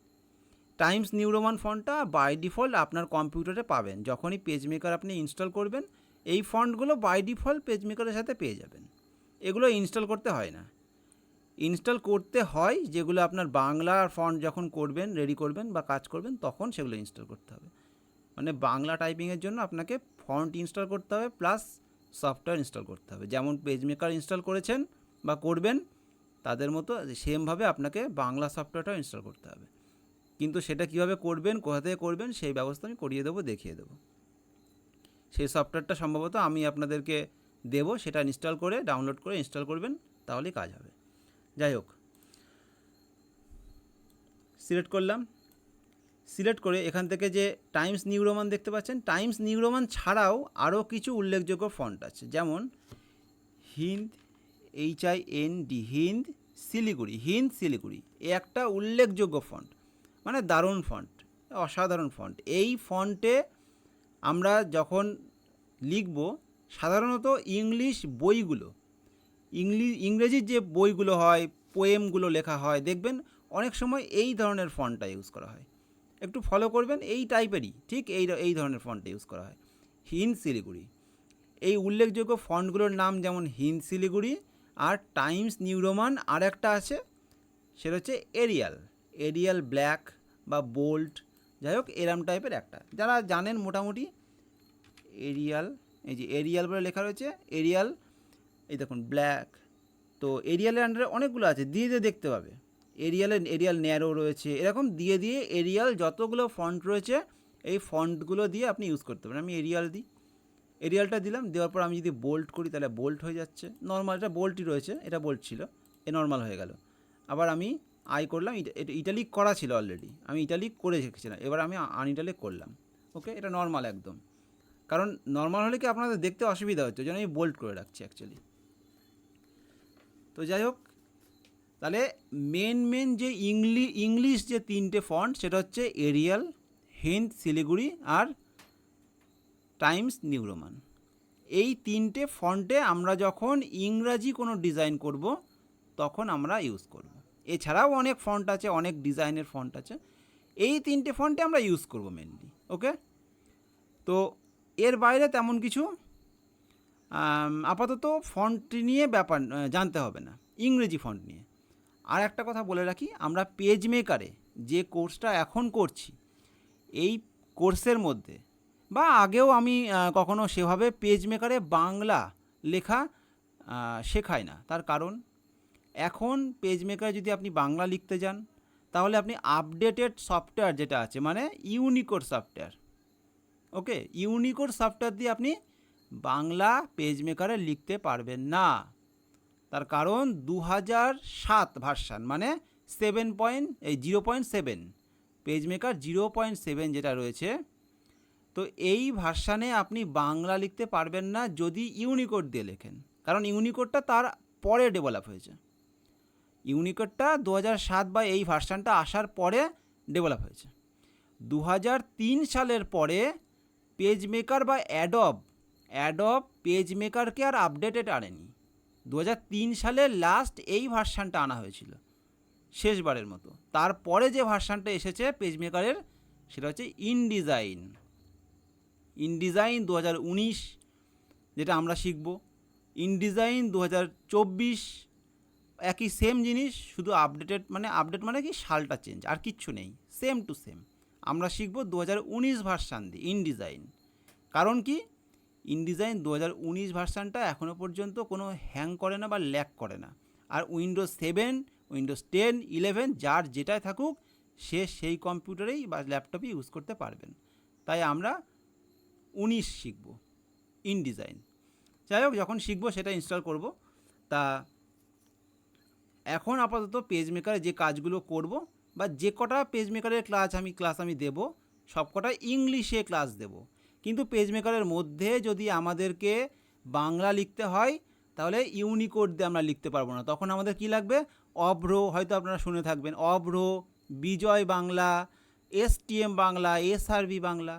টাইমস নিউ রোমান ফন্টটা বাই ডিফল্ট আপনার কম্পিউটারে পাবেন, যখনই পেজমেকার আপনি ইনস্টল করবেন এই ফন্টগুলো বাই ডিফল্ট পেজমেকারের সাথে পেয়ে যাবেন। এগুলো ইনস্টল করতে হয় না, ইনস্টল করতে হয় যেগুলো আপনার বাংলা ফন্ট যখন করবেন, রেডি করবেন বা কাজ করবেন তখন সেগুলো ইনস্টল করতে হবে। মানে বাংলা টাইপিংয়ের জন্য আপনাকে ফন্ট ইনস্টল করতে হবে প্লাস সফটওয়্যার ইনস্টল করতে হবে। যেমন পেজমেকার ইনস্টল করেছেন বা করবেন তাদের মতো সেমভাবে আপনাকে বাংলা সফটওয়্যারটাও ইনস্টল করতে হবে। কিন্তু সেটা কীভাবে করবেন, কোথা থেকে করবেন সেই ব্যবস্থা আমি করিয়ে দেবো, দেখিয়ে দেবো। সেই সফটওয়্যারটা সম্ভবত আমি আপনাদেরকে দেবো, সেটা ইনস্টল করে ডাউনলোড করে ইনস্টল করবেন, তাহলেই কাজ হবে। যাই হোক, সিলেক্ট করলাম। সিলেক্ট করে এখান থেকে যে টাইমস নিউ রোমান দেখতে পাচ্ছেন, টাইমস নিউ রোমান ছাড়াও আরও কিছু উল্লেখযোগ্য ফন্ট আছে। যেমন হিন্দ, HIND, হিন্দ শিলিগুড়ি, এ একটা উল্লেখযোগ্য ফন্ট, মানে দারুণ ফন্ট, অসাধারণ ফন্ট। এই ফন্টে আমরা যখন লিখব সাধারণত ইংলিশ বইগুলো, ইংরেজির যে বইগুলো হয়, পোয়েমগুলো লেখা হয়, দেখবেন অনেক সময় এই ধরনের ফন্টটা ইউজ করা হয়। একটু ফলো করবেন, এই টাইপেরই ঠিক এই ধরনের ফন্টটা ইউজ করা হয়। হিন্দ শিলিগুড়ি, এই উল্লেখযোগ্য ফন্টগুলোর নাম যেমন হিন্দ শিলিগুড়ি আর টাইমস নিউ রোমান, আর একটা আছে সেটা হচ্ছে এরিয়াল ব্ল্যাক বা বোল্ড, যাই হোক এরম টাইপের একটা, যারা জানেন মোটামুটি এরিয়াল, এই যে এরিয়াল বলে লেখা রয়েছে এরিয়াল, এই দেখুন ব্ল্যাক। তো এরিয়ালের আন্ডারে অনেকগুলো আছে, দিয়ে দেখতে পাবে এরিয়াল ন্যারো রয়েছে, এরকম দিয়ে এরিয়াল যতগুলো ফন্ট রয়েছে এই ফন্টগুলো দিয়ে আপনি ইউজ করতে পারেন। আমি এরিয়ালটা দিলাম, দেওয়ার পর আমি যদি বোল্ড করি তাহলে বোল্ড হয়ে যাচ্ছে, নর্মাল, এটা বোল্টই রয়েছে, এটা বোল্ড ছিল, এ নর্মাল হয়ে গেল। আবার আমি আই করলাম, এটা ইটালিক করা ছিল অলরেডি, আমি ইটালিক করে রেখেছিলাম, এবার আমি আনইটালিক করলাম। ওকে, এটা নর্মাল একদম, কারণ নর্মাল হলে কি আপনাদের দেখতে অসুবিধা হচ্ছে, ওই জন্য আমি বোল্ড করে রাখছি অ্যাকচুয়ালি। তো যাই হোক, তাহলে মেন যে ইংলিশ যে তিনটে ফন্ট সেটা হচ্ছে এরিয়াল, হিন্দ শিলিগুড়ি আর টাইমস নিউ রোমান। এই তিনটে ফন্টে আমরা যখন ইংরাজি কোনো ডিজাইন করব তখন আমরা ইউজ করব। এছাড়াও অনেক ফন্ট আছে, অনেক ডিজাইনের ফন্ট আছে, এই তিনটে ফন্টে আমরা ইউজ করব মেনলি। ওকে, তো এর বাইরে তেমন কিছু আপাতত ফন্ট নিয়ে ব্যাপার জানতে হবে না, ইংরেজি ফন্ট নিয়ে। আর একটা কথা বলে রাখি, আমরা পেজ মেকারে যে কোর্সটা এখন করছি, এই কোর্সের মধ্যে বা আগেও আমি কখনো সেভাবে পেজ মেকারে বাংলা লেখা শেখাই না। তার কারণ এখন পেজ মেকারে যদি আপনি বাংলা লিখতে যান তাহলে আপনি আপডেটেড সফটওয়্যার যেটা আছে, মানে ইউনিকোড সফটওয়্যার, ওকে, ইউনিকোড সফটওয়্যার দিয়ে আপনি বাংলা পেজ মেকারে লিখতে পারবেন না। তার কারণ 2007 ভার্সান, মানে 0.7 পেজ মেকার 0.7 যেটা রয়েছে, তো এই ভার্সানে আপনি বাংলা লিখতে পারবেন না যদি ইউনিকোড দিয়ে লেখেন, কারণ ইউনিকোডটা তার পরে ডেভেলপ হয়েছে। ইউনিকোডটা 2007 বা এই ভার্সানটা আসার পরে ডেভেলপ হয়েছে। 2003 সালের পরে পেজ মেকার বা অ্যাডব পেজ মেকারকে আর আপডেটেড আনেনি। 2003 সালে লাস্ট এই ভার্সানটা আনা হয়েছিল শেষবারের মতো। তারপরে যে ভার্সানটা এসেছে পেজ মেকারের সেটা হচ্ছে ইনডিজাইন 2019, যেটা আমরা শিখব। ইনডিজাইন 2024, একই সেম জিনিস, শুধু আপডেট মানে কি সালটা চেঞ্জ, আর কিচ্ছু নেই, সেম টু সেম। আমরা শিখব 2019 ভার্সান দিয়ে ইনডিজাইন। কারণ কি, ইনডিজাইন 2019 ভার্সানটা এখনও পর্যন্ত কোনো হ্যাং করে না বা ল্যাগ করে না। আর উইন্ডোজ 7, উইন্ডোজ 10, 11 যার যেটাই থাকুক সে সেই কম্পিউটারেই বা ল্যাপটপে ইউজ করতে পারবেন। তাই আমরা 19 শিখব ইনডিজাইন। যাই হোক, যখন শিখব সেটা ইনস্টল করব। তা এখন আপাতত পেজ মেকারে যে কাজগুলো করব বা যে কটা পেজ মেকারের ক্লাস আমি দেব, সব কটা ইংলিশে ক্লাস দেব। কিন্তু পেজ মেকারের মধ্যে যদি আমাদেরকে বাংলা লিখতে হয় তাহলে ইউনিকোড দিয়ে আমরা লিখতে পারবো না। তখন আমাদের কি লাগবে, অভ্র, হয়তো আপনারা শুনে থাকবেন, অভ্র, বিজয় বাংলা, STM বাংলা, SRB বাংলা,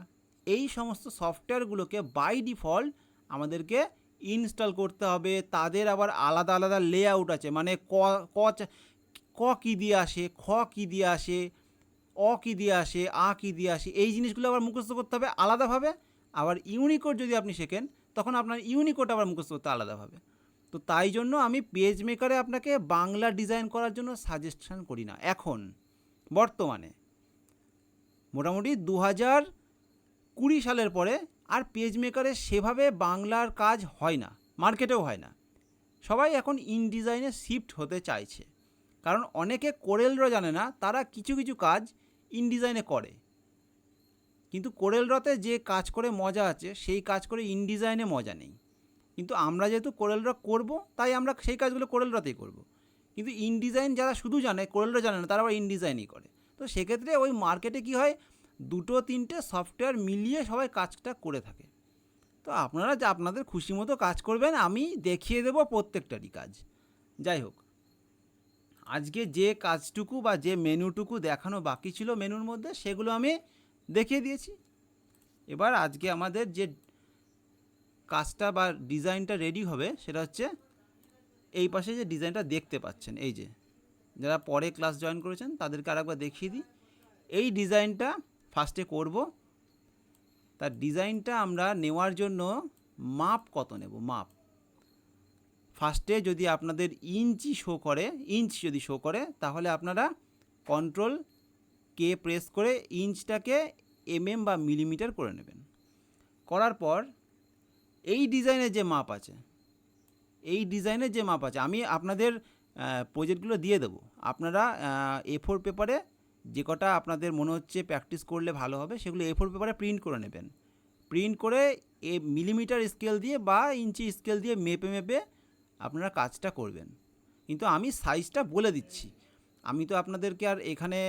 এই সমস্ত সফটওয়্যারগুলোকে বাই ডিফল্ট আমাদেরকে ইনস্টল করতে হবে। তাদের আবার আলাদা আলাদা লেআউট আছে, মানে ক কী দিয়ে আসে, খ কী দিয়ে আসে, অ কী দিয়ে আসে, আ কী দিয়ে আসে, এই জিনিসগুলো আবার মুখস্থ করতে হবে আলাদাভাবে। আবার ইউনিকোড যদি আপনি শেখেন তখন আপনার ইউনিকোড আবার মুখস্থ করতে আলাদাভাবে। তো তাই জন্য আমি পেজ মেকারে আপনাকে বাংলা ডিজাইন করার জন্য সাজেশন করি না এখন বর্তমানে। মোটামুটি 2020 সালের পরে আর পেজ মেকারে সেভাবে বাংলার কাজ হয় না, মার্কেটেও হয় না। সবাই এখন ইনডিজাইনে শিফট হতে চাইছে, কারণ অনেকে কোরেলড্র জানে না, তারা কিছু কিছু কাজ ইনডিজাইনে করে, কিন্তু কোরেলড্রতে যে কাজ করে মজা আছে সেই কাজ করে ইনডিজাইনে মজা নেই। কিন্তু আমরা যেহেতু কোরেলড্র করব তাই আমরা সেই কাজগুলো কোরেলড্রতেই করব। কিন্তু ইনডিজাইন যারা শুধু জানে, কোরেলড্র জানে না, তারা আবার ইনডিজাইনই করে। তো সেক্ষেত্রে ওই মার্কেটে কি হয়, 2-3টে সফটওয়্যার মিলিয়ে সবাই কাজটা করে থাকে। তো আপনারা যে আপনাদের খুশি মতো কাজ করবেন, আমি দেখিয়ে দেবো প্রত্যেকটারই কাজ। যাই হোক, আজকে যে কাজটুকু বা যে মেনুটুকু দেখানো বাকি ছিল মেনুর মধ্যে সেগুলো আমি দেখিয়ে দিয়েছি। এবার আজকে আমাদের যে কাজটা বা ডিজাইনটা রেডি হবে সেটা হচ্ছে এই পাশে যে ডিজাইনটা দেখতে পাচ্ছেন, এই যে যারা পরে ক্লাস জয়েন করেছেন তাদেরকে আরেকবার দেখিয়ে দিই। এই ডিজাইনটা ফার্স্টে করব। তার ডিজাইনটা আমরা নেওয়ার জন্য মাপ কত নেব, মাপ ফার্স্টে যদি আপনাদের ইঞ্চি শো করে, ইঞ্চ যদি শো তাহলে আপনারা কন্ট্রোল কে প্রেস করে ইঞ্চটাকে এমএম বা মিলিমিটার করে নেবেন। করার পর এই ডিজাইনের যে মাপ আছে, আমি আপনাদের প্রজেক্টগুলো দিয়ে দেবো। আপনারা A4 পেপারে যে কটা আপনাদের মনে হচ্ছে প্র্যাকটিস করলে ভালো হবে সেগুলো A4 পেপারে প্রিন্ট করে নেবেন। প্রিন্ট করে মিলিমিটার স্কেল দিয়ে বা ইঞ্চি স্কেল দিয়ে মেপে মেপে আপনারা কাজটা করবেন। কিন্তু আমি সাইজটা বলে দিচ্ছি, আমি তো আপনাদেরকে আর এখানে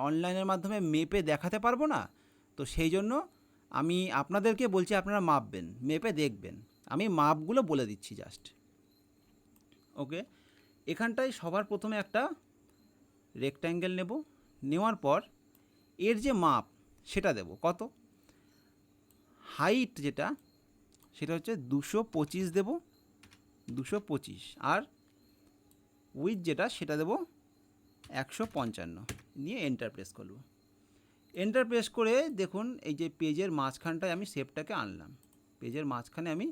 অনলাইনের মাধ্যমে মেপে দেখাতে পারবো না। তো সেই জন্য আমি আপনাদেরকে বলছি আপনারা মাপবেন, মেপে দেখবেন। আমি মাপগুলো বলে দিচ্ছি জাস্ট। ওকে, এখানটায় সবার প্রথমে একটা রেক্ট্যাঙ্গেল নেব। নেওয়ার পর এর যে মাপ সেটা দেব কত, হাইট যেটা সেটা হচ্ছে 225 দেব, 225। আর উইথ যেটা সেটা দেব 155, নিয়ে এন্টার প্রেস করব। এন্টার প্রেস করে দেখুন এই যে পেজের মাঝখানটায় আমি শেপটাকে আনলাম, পেজের মাঝখানে আমি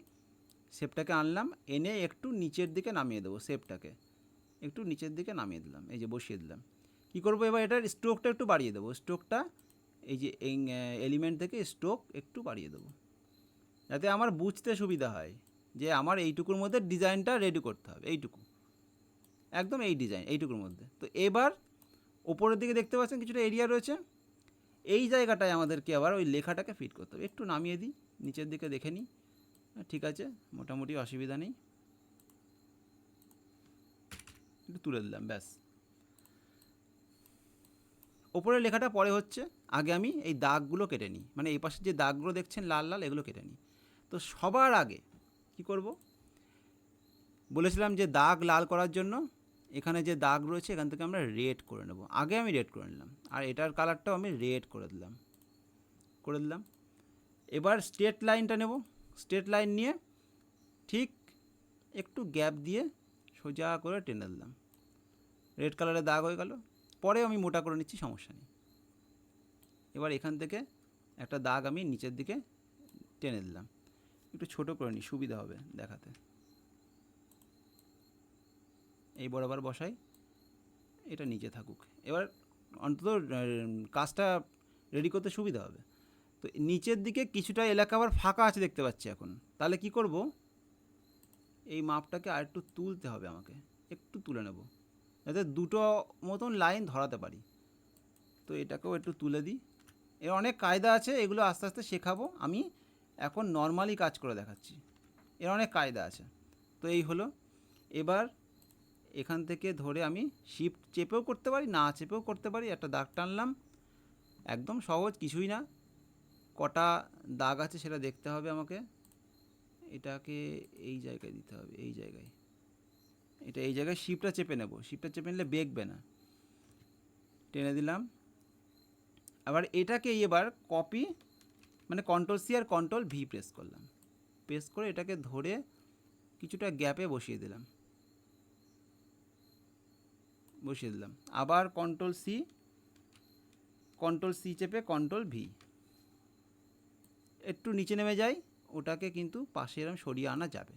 শেপটাকে আনলাম, এনে একটু নিচের দিকে নামিয়ে দেবো, শেপটাকে একটু নিচের দিকে নামিয়ে দিলাম, এই যে বসিয়ে দিলাম। কী করবো এবার, এটার স্ট্রোকটা একটু বাড়িয়ে দেবো, স্ট্রোকটা এই যে এলিমেন্ট থেকে স্ট্রোক একটু বাড়িয়ে দেবো, যাতে আমার বুঝতে সুবিধা হয় যে আমার এইটুকুর মধ্যে ডিজাইনটা রেডি করতে হবে, এইটুকু একদম এই ডিজাইন এইটুকুর মধ্যে। তো এবার ওপরের দিকে দেখতে পাচ্ছেন কিছুটা এরিয়া রয়েছে, এই জায়গাটায় আমাদেরকে আবার ওই লেখাটাকে ফিট করতে হবে। একটু নামিয়ে দিই, নিচের দিকে দেখে নিই, ঠিক আছে, মোটামুটি অসুবিধা নেই, একটু তুলে দিলাম, ব্যাস। ওপরের লেখাটা পরে হচ্ছে, আগে আমি এই দাগগুলো কেটে নিই, মানে এই পাশে যে দাগগুলো দেখছেন লাল লাল, এগুলো কেটে নিই। তো সবার আগে কি করব, বলেছিলাম যে দাগ লাল করার জন্য এখানে যে দাগ রয়েছে এখান থেকে আমরা রেড করে নেব। আগে আমি রেড করে নিলাম, আর এটার কালারটাও আমি রেড করে দিলাম। এবার স্ট্রেট লাইনটা নেব, স্ট্রেট লাইন নিয়ে ঠিক একটু গ্যাপ দিয়ে সোজা করে টেনে দিলাম, রেড কালারের দাগ হয়ে গেল। পরে আমি মোটা করে নিচ্ছি, সমস্যা নেই। এবার এখান থেকে একটা দাগ আমি নিচের দিকে টেনে দিলাম, একটু ছোট করে নিই, সুবিধা হবে দেখাতে। এই বরাবর বসাই, এটা নিচে থাকুক। এবার অন্তত কাজটা রেডি করতে সুবিধা হবে। তো নিচের দিকে কিছুটা এলাকা আবার ফাঁকা আছে দেখতে পাচ্ছি এখন, তাহলে কি করব, এই মাপটাকে আর একটু তুলতে হবে আমাকে, একটু তুলে নেব যাতে দুটো মতন লাইন ধরাতে পারি। তো এটাকেও একটু তুলে দিই। এর অনেক কায়দা আছে, এগুলো আস্তে আস্তে শেখাবো। আমি এখন নর্মালি কাজ করে দেখাচ্ছি, এর অনেক কায়দা আছে। তো এই হলো। এবার এখান থেকে ধরে আমি শিফট চেপেও করতে পারি, না চেপেও করতে পারি, একটা দাগ টানলাম, একদম সহজ, কিছুই না। কটা দাগ আছে সেটা দেখতে হবে আমাকে, এটাকে এই জায়গায় দিতে হবে, এই জায়গায়, এটা এই জায়গায় শিফটটা চেপে নেব, শিফটটা চেপে নিলে বেঁকবে না, টেনে দিলাম। আবার এটাকে এবার কপি, মানে কন্ট্রোল সি আর কন্ট্রোল ভি প্রেস করলাম, প্রেস করে এটাকে ধরে কিছুটা গ্যাপে বসিয়ে দিলাম, আবার কন্ট্রোল সি চেপে কন্ট্রোল ভি, একটু নিচে নেমে যাই, ওটাকে কিন্তু পাশে এরকম সরিয়ে আনা যাবে।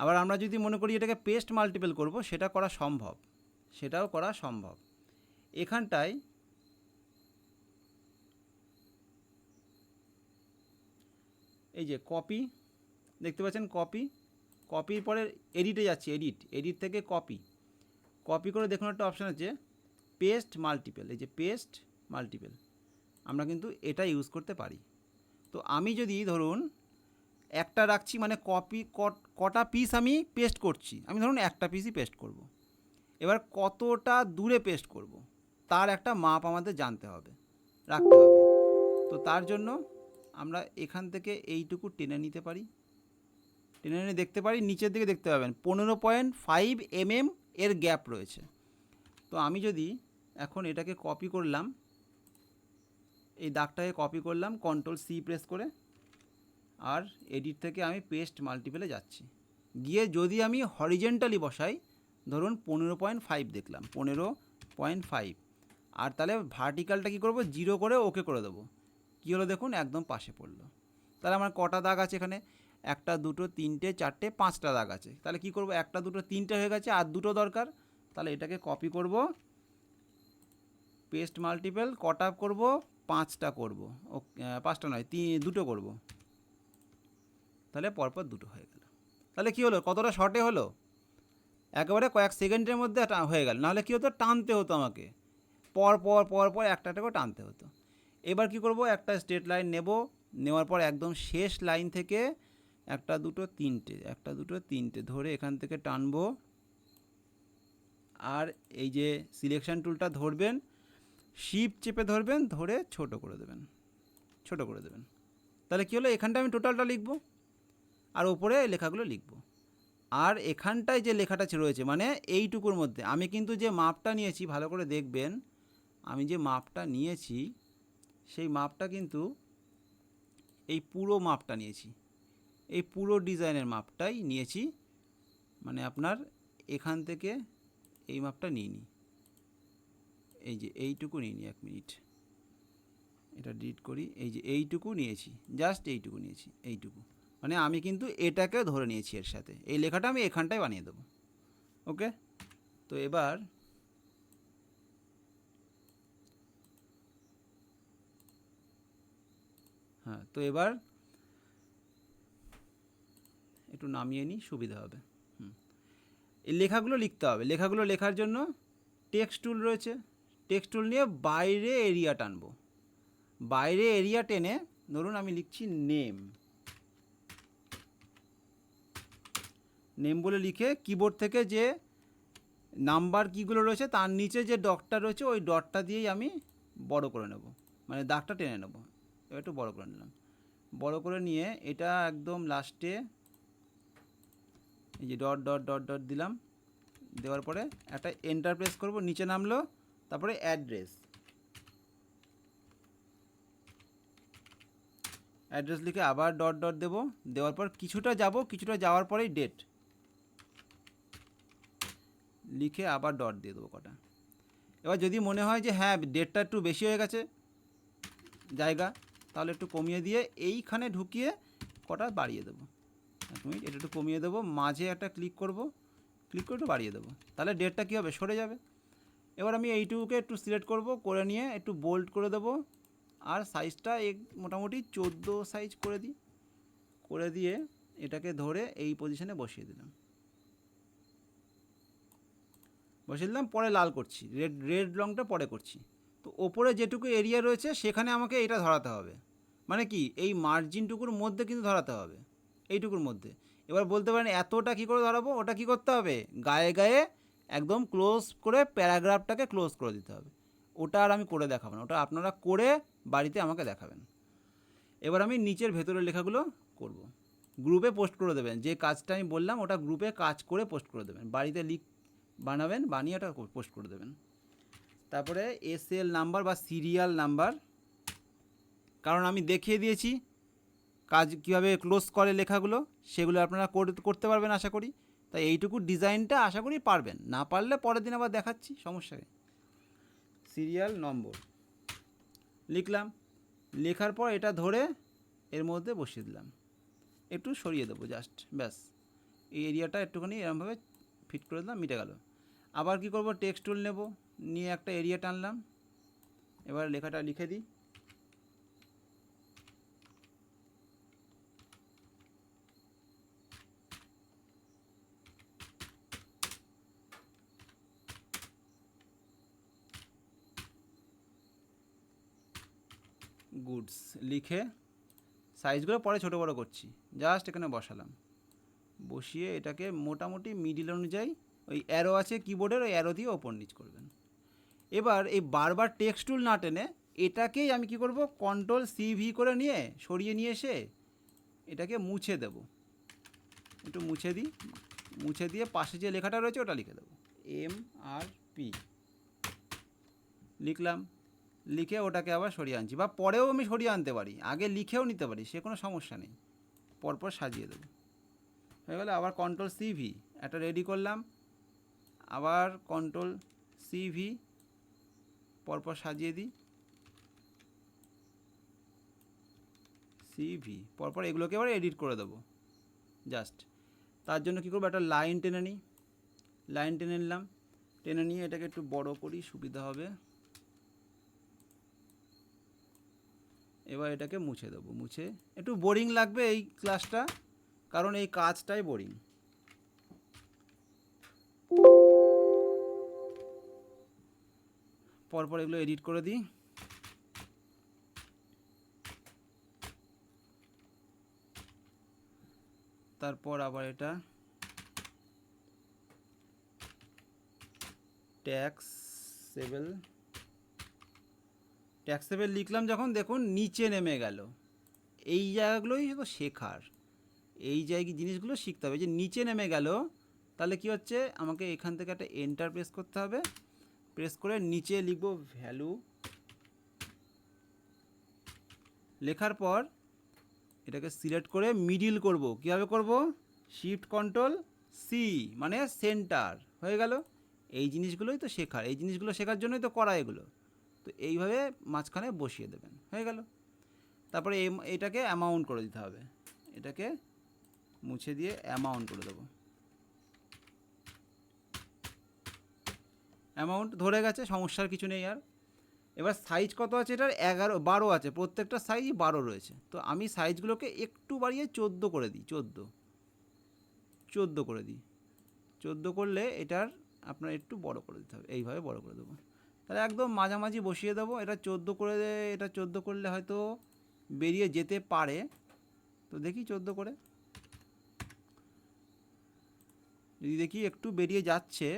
আবার আমরা যদি মনে করি এটাকে পেস্ট মাল্টিপল করব, সেটা করা সম্ভব, সেটাও করা সম্ভব। এখানটায় এই যে কপি দেখতে পাচ্ছেন, কপির পরে এডিটে যাচ্ছি, এডিট থেকে কপি করে দেখুন একটা অপশান আছে পেস্ট মাল্টিপল, এই যে পেস্ট মাল্টিপল, আমরা কিন্তু এটা ইউজ করতে পারি। তো আমি যদি ধরুন একটা রাখছি, মানে কটা পিস আমি পেস্ট করছি, আমি ধরুন একটা পিসই পেস্ট করব। এবার কতটা দূরে পেস্ট করব তার একটা মাপ আমাদের জানতে হবে, রাখতে হবে। তো তার জন্য আমরা এখান থেকে এইটুকু টেনে নিতে পারি, টেনে নিয়ে দেখতে পারি নিচের দিকে দেখতে পাবেন 15.5 mm এর গ্যাপ রয়েছে। তো আমি যদি এখন এটাকে কপি করলাম, এই দাগটাকে কপি করলাম কন্ট্রোল সি প্রেস করে, আর এডিট থেকে আমি পেস্ট মাল্টিপলে যাচ্ছি, গিয়ে যদি আমি হরিজেন্টালি বসাই, ধরুন 15.5 দেখলাম, 15.5, আর তাহলে ভার্টিক্যালটা কী করবো, 0 করে ওকে করে দেবো। কী হলো দেখুন, একদম পাশে পড়লো। তাহলে আমার কটা দাগ আছে এখানে, 1 2 3 4 5টা দাগ আছে। তাহলে কি করব, 1 2 3টে হয়ে গেছে, আর 2টো দরকার। তাহলে এটাকে কপি করব, পেস্ট মাল্টিপল, কটা করব, 5টা করব। ও 5টা নয়, 2টো করব। তাহলে পরপর 2টো হয়ে গেল। তাহলে কি হলো, কতটা শর্টে হলো, একেবারে কয়েক সেকেন্ডের মধ্যে হয়ে গেল। নাহলে কী হতো, টানতে হতো আমাকে, পর পর পর পর একটা একটা করে টানতে হতো। এবার কি করব, একটা স্ট্রেট লাইন নেব, নেওয়ার পর একদম শেষ লাইন থেকে 1 2 3টে 1 2 3টে ধরে এখান থেকে টানবো। আর এই যে সিলেকশন টুলটা ধরবেন, শিফট চেপে ধরবেন, ধরে ছোট করে দেবেন, ছোট করে দেবেন। তাহলে কী হলো, এখানটা আমি টোটালটা লিখব, আর ওপরে লেখাগুলো লিখব। আর এখানটায় যে লেখাটা রয়েছে, মানে এইটুকুর মধ্যে আমি কিন্তু যে মাপটা নিয়েছি, ভালো করে দেখবেন, আমি যে মাপটা নিয়েছি সেই মাপটা কিন্তু এই পুরো মাপটা নিয়েছি, এই পুরো ডিজাইনের মাপটাই নিয়েছি। মানে আপনার এখান থেকে এই মাপটা নিইনি, এই যে এইটুকু নিইনি, 1 মিনিট এটা ডিলিট করি। এই যে এইটুকু নিয়েছি, জাস্ট এইটুকু নিয়েছি, এইটুকু। মানে আমি কিন্তু এটাকে ধরে নিয়েছি এর সাথে, এই লেখাটা আমি এখানটায় বানিয়ে দেবো। ওকে, তো এবার হ্যাঁ, তো এবার একটু নামিয়ে নিই, সুবিধা হবে। এই লেখাগুলো লিখতে হবে। লেখাগুলো লেখার জন্য টেক্সট টুল রয়েছে, টেক্সট টুল নিয়ে বাইরে এরিয়া টানবো। বাইরে এরিয়া টেনে ধরুন আমি লিখছি নেম, নেম বলে লিখে কিবোর্ড থেকে যে নাম্বার কীগুলো রয়েছে তার নিচে যে ডটটা রয়েছে ওই ডটটা দিয়েই আমি বড় করে নেব, মানে দাগটা টেনে নেব। এবার একটু বড় করে নিলাম, বড় করে নিয়ে এটা একদম লাস্টে এই যে ডট ডট ডট ডট দিলাম। দেওয়ার পরে একটা এন্টার প্রেস করব, নিচে নামলো, তারপরে অ্যাড্রেস, অ্যাড্রেস লিখে আবার ডট ডট দেবো। দেওয়ার পর কিছুটা যাব, কিছুটা যাওয়ার পরেই ডেট লিখে আবার ডট দিয়ে দেবো কটা। এবার যদি মনে হয় যে হ্যাঁ ডেটটা একটু বেশি হয়ে গেছে জায়গা, তাহলে একটু কমিয়ে দিয়ে এইখানে ঢুকিয়ে কটা বাড়িয়ে দেবো। 1 মিনিট, এটা একটু কমিয়ে দেবো, মাঝে একটা ক্লিক করব, ক্লিক করে একটু বাড়িয়ে দেবো। তাহলে ডেটটা কী হবে, সরে যাবে। এবার আমি এইটুকুকে একটু সিলেক্ট করব, করে নিয়ে একটু বোল্ড করে দেবো, আর সাইজটা মোটামুটি 14 সাইজ করে দিই। করে দিয়ে এটাকে ধরে এই পজিশনে বসিয়ে দিলাম, বসিয়ে দিলাম। পরে লাল করছি, রেড রঙটা পরে করছি। তো ওপরে যেটুকু এরিয়া রয়েছে সেখানে আমাকে এটা ধরাতে হবে, মানে কি এই মার্জিনটুকুর মধ্যে কিন্তু ধরাতে হবে, এইটুকুর মধ্যে। এবার বলতে পারেন এতটা কী করে ধরাবো, ওটা কি করতে হবে, গায়ে গায়ে একদম ক্লোজ করে প্যারাগ্রাফটাকে ক্লোজ করে দিতে হবে। ওটা আর আমি করে দেখাবো না, ওটা আপনারা করে বাড়িতে আমাকে দেখাবেন। এবার আমি নিচের ভেতরের লেখাগুলো করব। গ্রুপে পোস্ট করে দেবেন, যে কাজটা আমি বললাম ওটা গ্রুপে কাজ করে পোস্ট করে দেবেন। বাড়িতে বানাবেন, বানিয়ে ওটা পোস্ট করে দেবেন। তারপরে এসএল নাম্বার বা সিরিয়াল নাম্বার, কারণ আমি দেখিয়ে দিয়েছি কাজ কীভাবে ক্লোজ করে লেখাগুলো, সেগুলো আপনারা করতে পারবেন আশা করি। তাই এইটুকু ডিজাইনটা আশা করি পারবেন, না পারলে পরের দিন আবার দেখাচ্ছি, সমস্যা নেই। সিরিয়াল নম্বর লিখলাম, লেখার পর এটা ধরে এর মধ্যে বসিয়ে দিলাম, একটু সরিয়ে দেবো জাস্ট, ব্যাস। এই এরিয়াটা একটুখানি এরমভাবে ফিট করে দিলাম, মিটে গেল। আবার কি করব, টেক্সট টুল নেব, নিয়ে একটা এরিয়া টানলাম। এবার লেখাটা লিখে দিই, গুডস লিখে সাইজগুলো পরে ছোটো বড়ো করছি, জাস্ট এখানে বসালাম। বসিয়ে এটাকে মোটামুটি মিডিল অনুযায়ী ওই অ্যারো আছে কিবোর্ডের, ওই অ্যারো দিয়ে ওপর নিচ করবেন। এবার এই বারবার টেক্সট টুল না টেনে এটাকেই আমি কি করব, Ctrl+C+V করে নিয়ে সরিয়ে নিয়ে এসে এটাকে মুছে দেব। একটু মুছে দিই, মুছে দিয়ে পাশে যে লেখাটা রয়েছে ওটা লিখে দেবো, MRP লিখলাম। লিখে ওটাকে আবার সরিয়ে আনছি, বা পরেও আমি সরিয়ে আনতে পারি, আগে লিখেও নিতে পারি, সে কোনো সমস্যা নেই। পরপর সাজিয়ে দেবো। হয়ে গেলে আবার কন্ট্রোল CV একটা রেডি করলাম, আবার কন্ট্রোল CV পরপর সাজিয়ে দিই, CV পরপর এগুলোকে আবার এডিট করে দেবো জাস্ট। তার জন্য কী করবো, একটা লাইন টেনে নিই, লাইন টেনে নিলাম, টেনে নিয়ে এটাকে একটু বড় করি, সুবিধা হবে। এবার এটাকে মুছে দেবো, মুছে একটু বোরিং লাগবে এই ক্লাসটা, কারণ এই কাজটাই বোরিং। পরপর এগুলো এডিট করে দিই। তারপর আবার এটা ট্যাক্সেবল লিখলাম যখন, দেখুন নিচে নেমে গেল। এই জায়গাগুলোই তো শেখার, এই জায়গায় জিনিসগুলো শিখতে হবে। যে নিচে নেমে গেল, তাহলে কি হচ্ছে, আমাকে এখান থেকে একটা এন্টার প্রেস করতে হবে, প্রেস করে নিচে লিখব ভ্যালু, লেখার পর এটাকে সিলেক্ট করে মিডিল করব। কীভাবে করব, শিফট কন্ট্রোল C মানে সেন্টার, হয়ে গেল। এই জিনিসগুলোই তো শেখার, এই জিনিসগুলো শেখার জন্যই তো করা এগুলো। তো এইভাবে মাঝখানে বসিয়ে দেবেন, হয়ে গেল। তারপরে এটাকে অ্যামাউন্ট করে দিতে হবে, এটাকে মুছে দিয়ে অ্যামাউন্ট করে দেবো। অ্যামাউন্ট ধরে গেছে, সমস্যার কিছু নেই আর। এবার সাইজ কত আছে এটার, 12 আছে, প্রত্যেকটা সাইজই 12 রয়েছে। তো আমি সাইজগুলোকে একটু বাড়িয়ে 14 করে দিই, 14 করে দিই। 14 করলে এটার আপনার একটু বড় করে দিতে হবে, এইভাবে বড় করে দেবো। তাহলে একদম মাঝামাঝি বসিয়ে দেবো। এটা 14 করে, এটা 14 করলে হয়তো বেরিয়ে যেতে পারে। তো দেখি 14 করে, যদি দেখি একটু বেরিয়ে যাচ্ছে,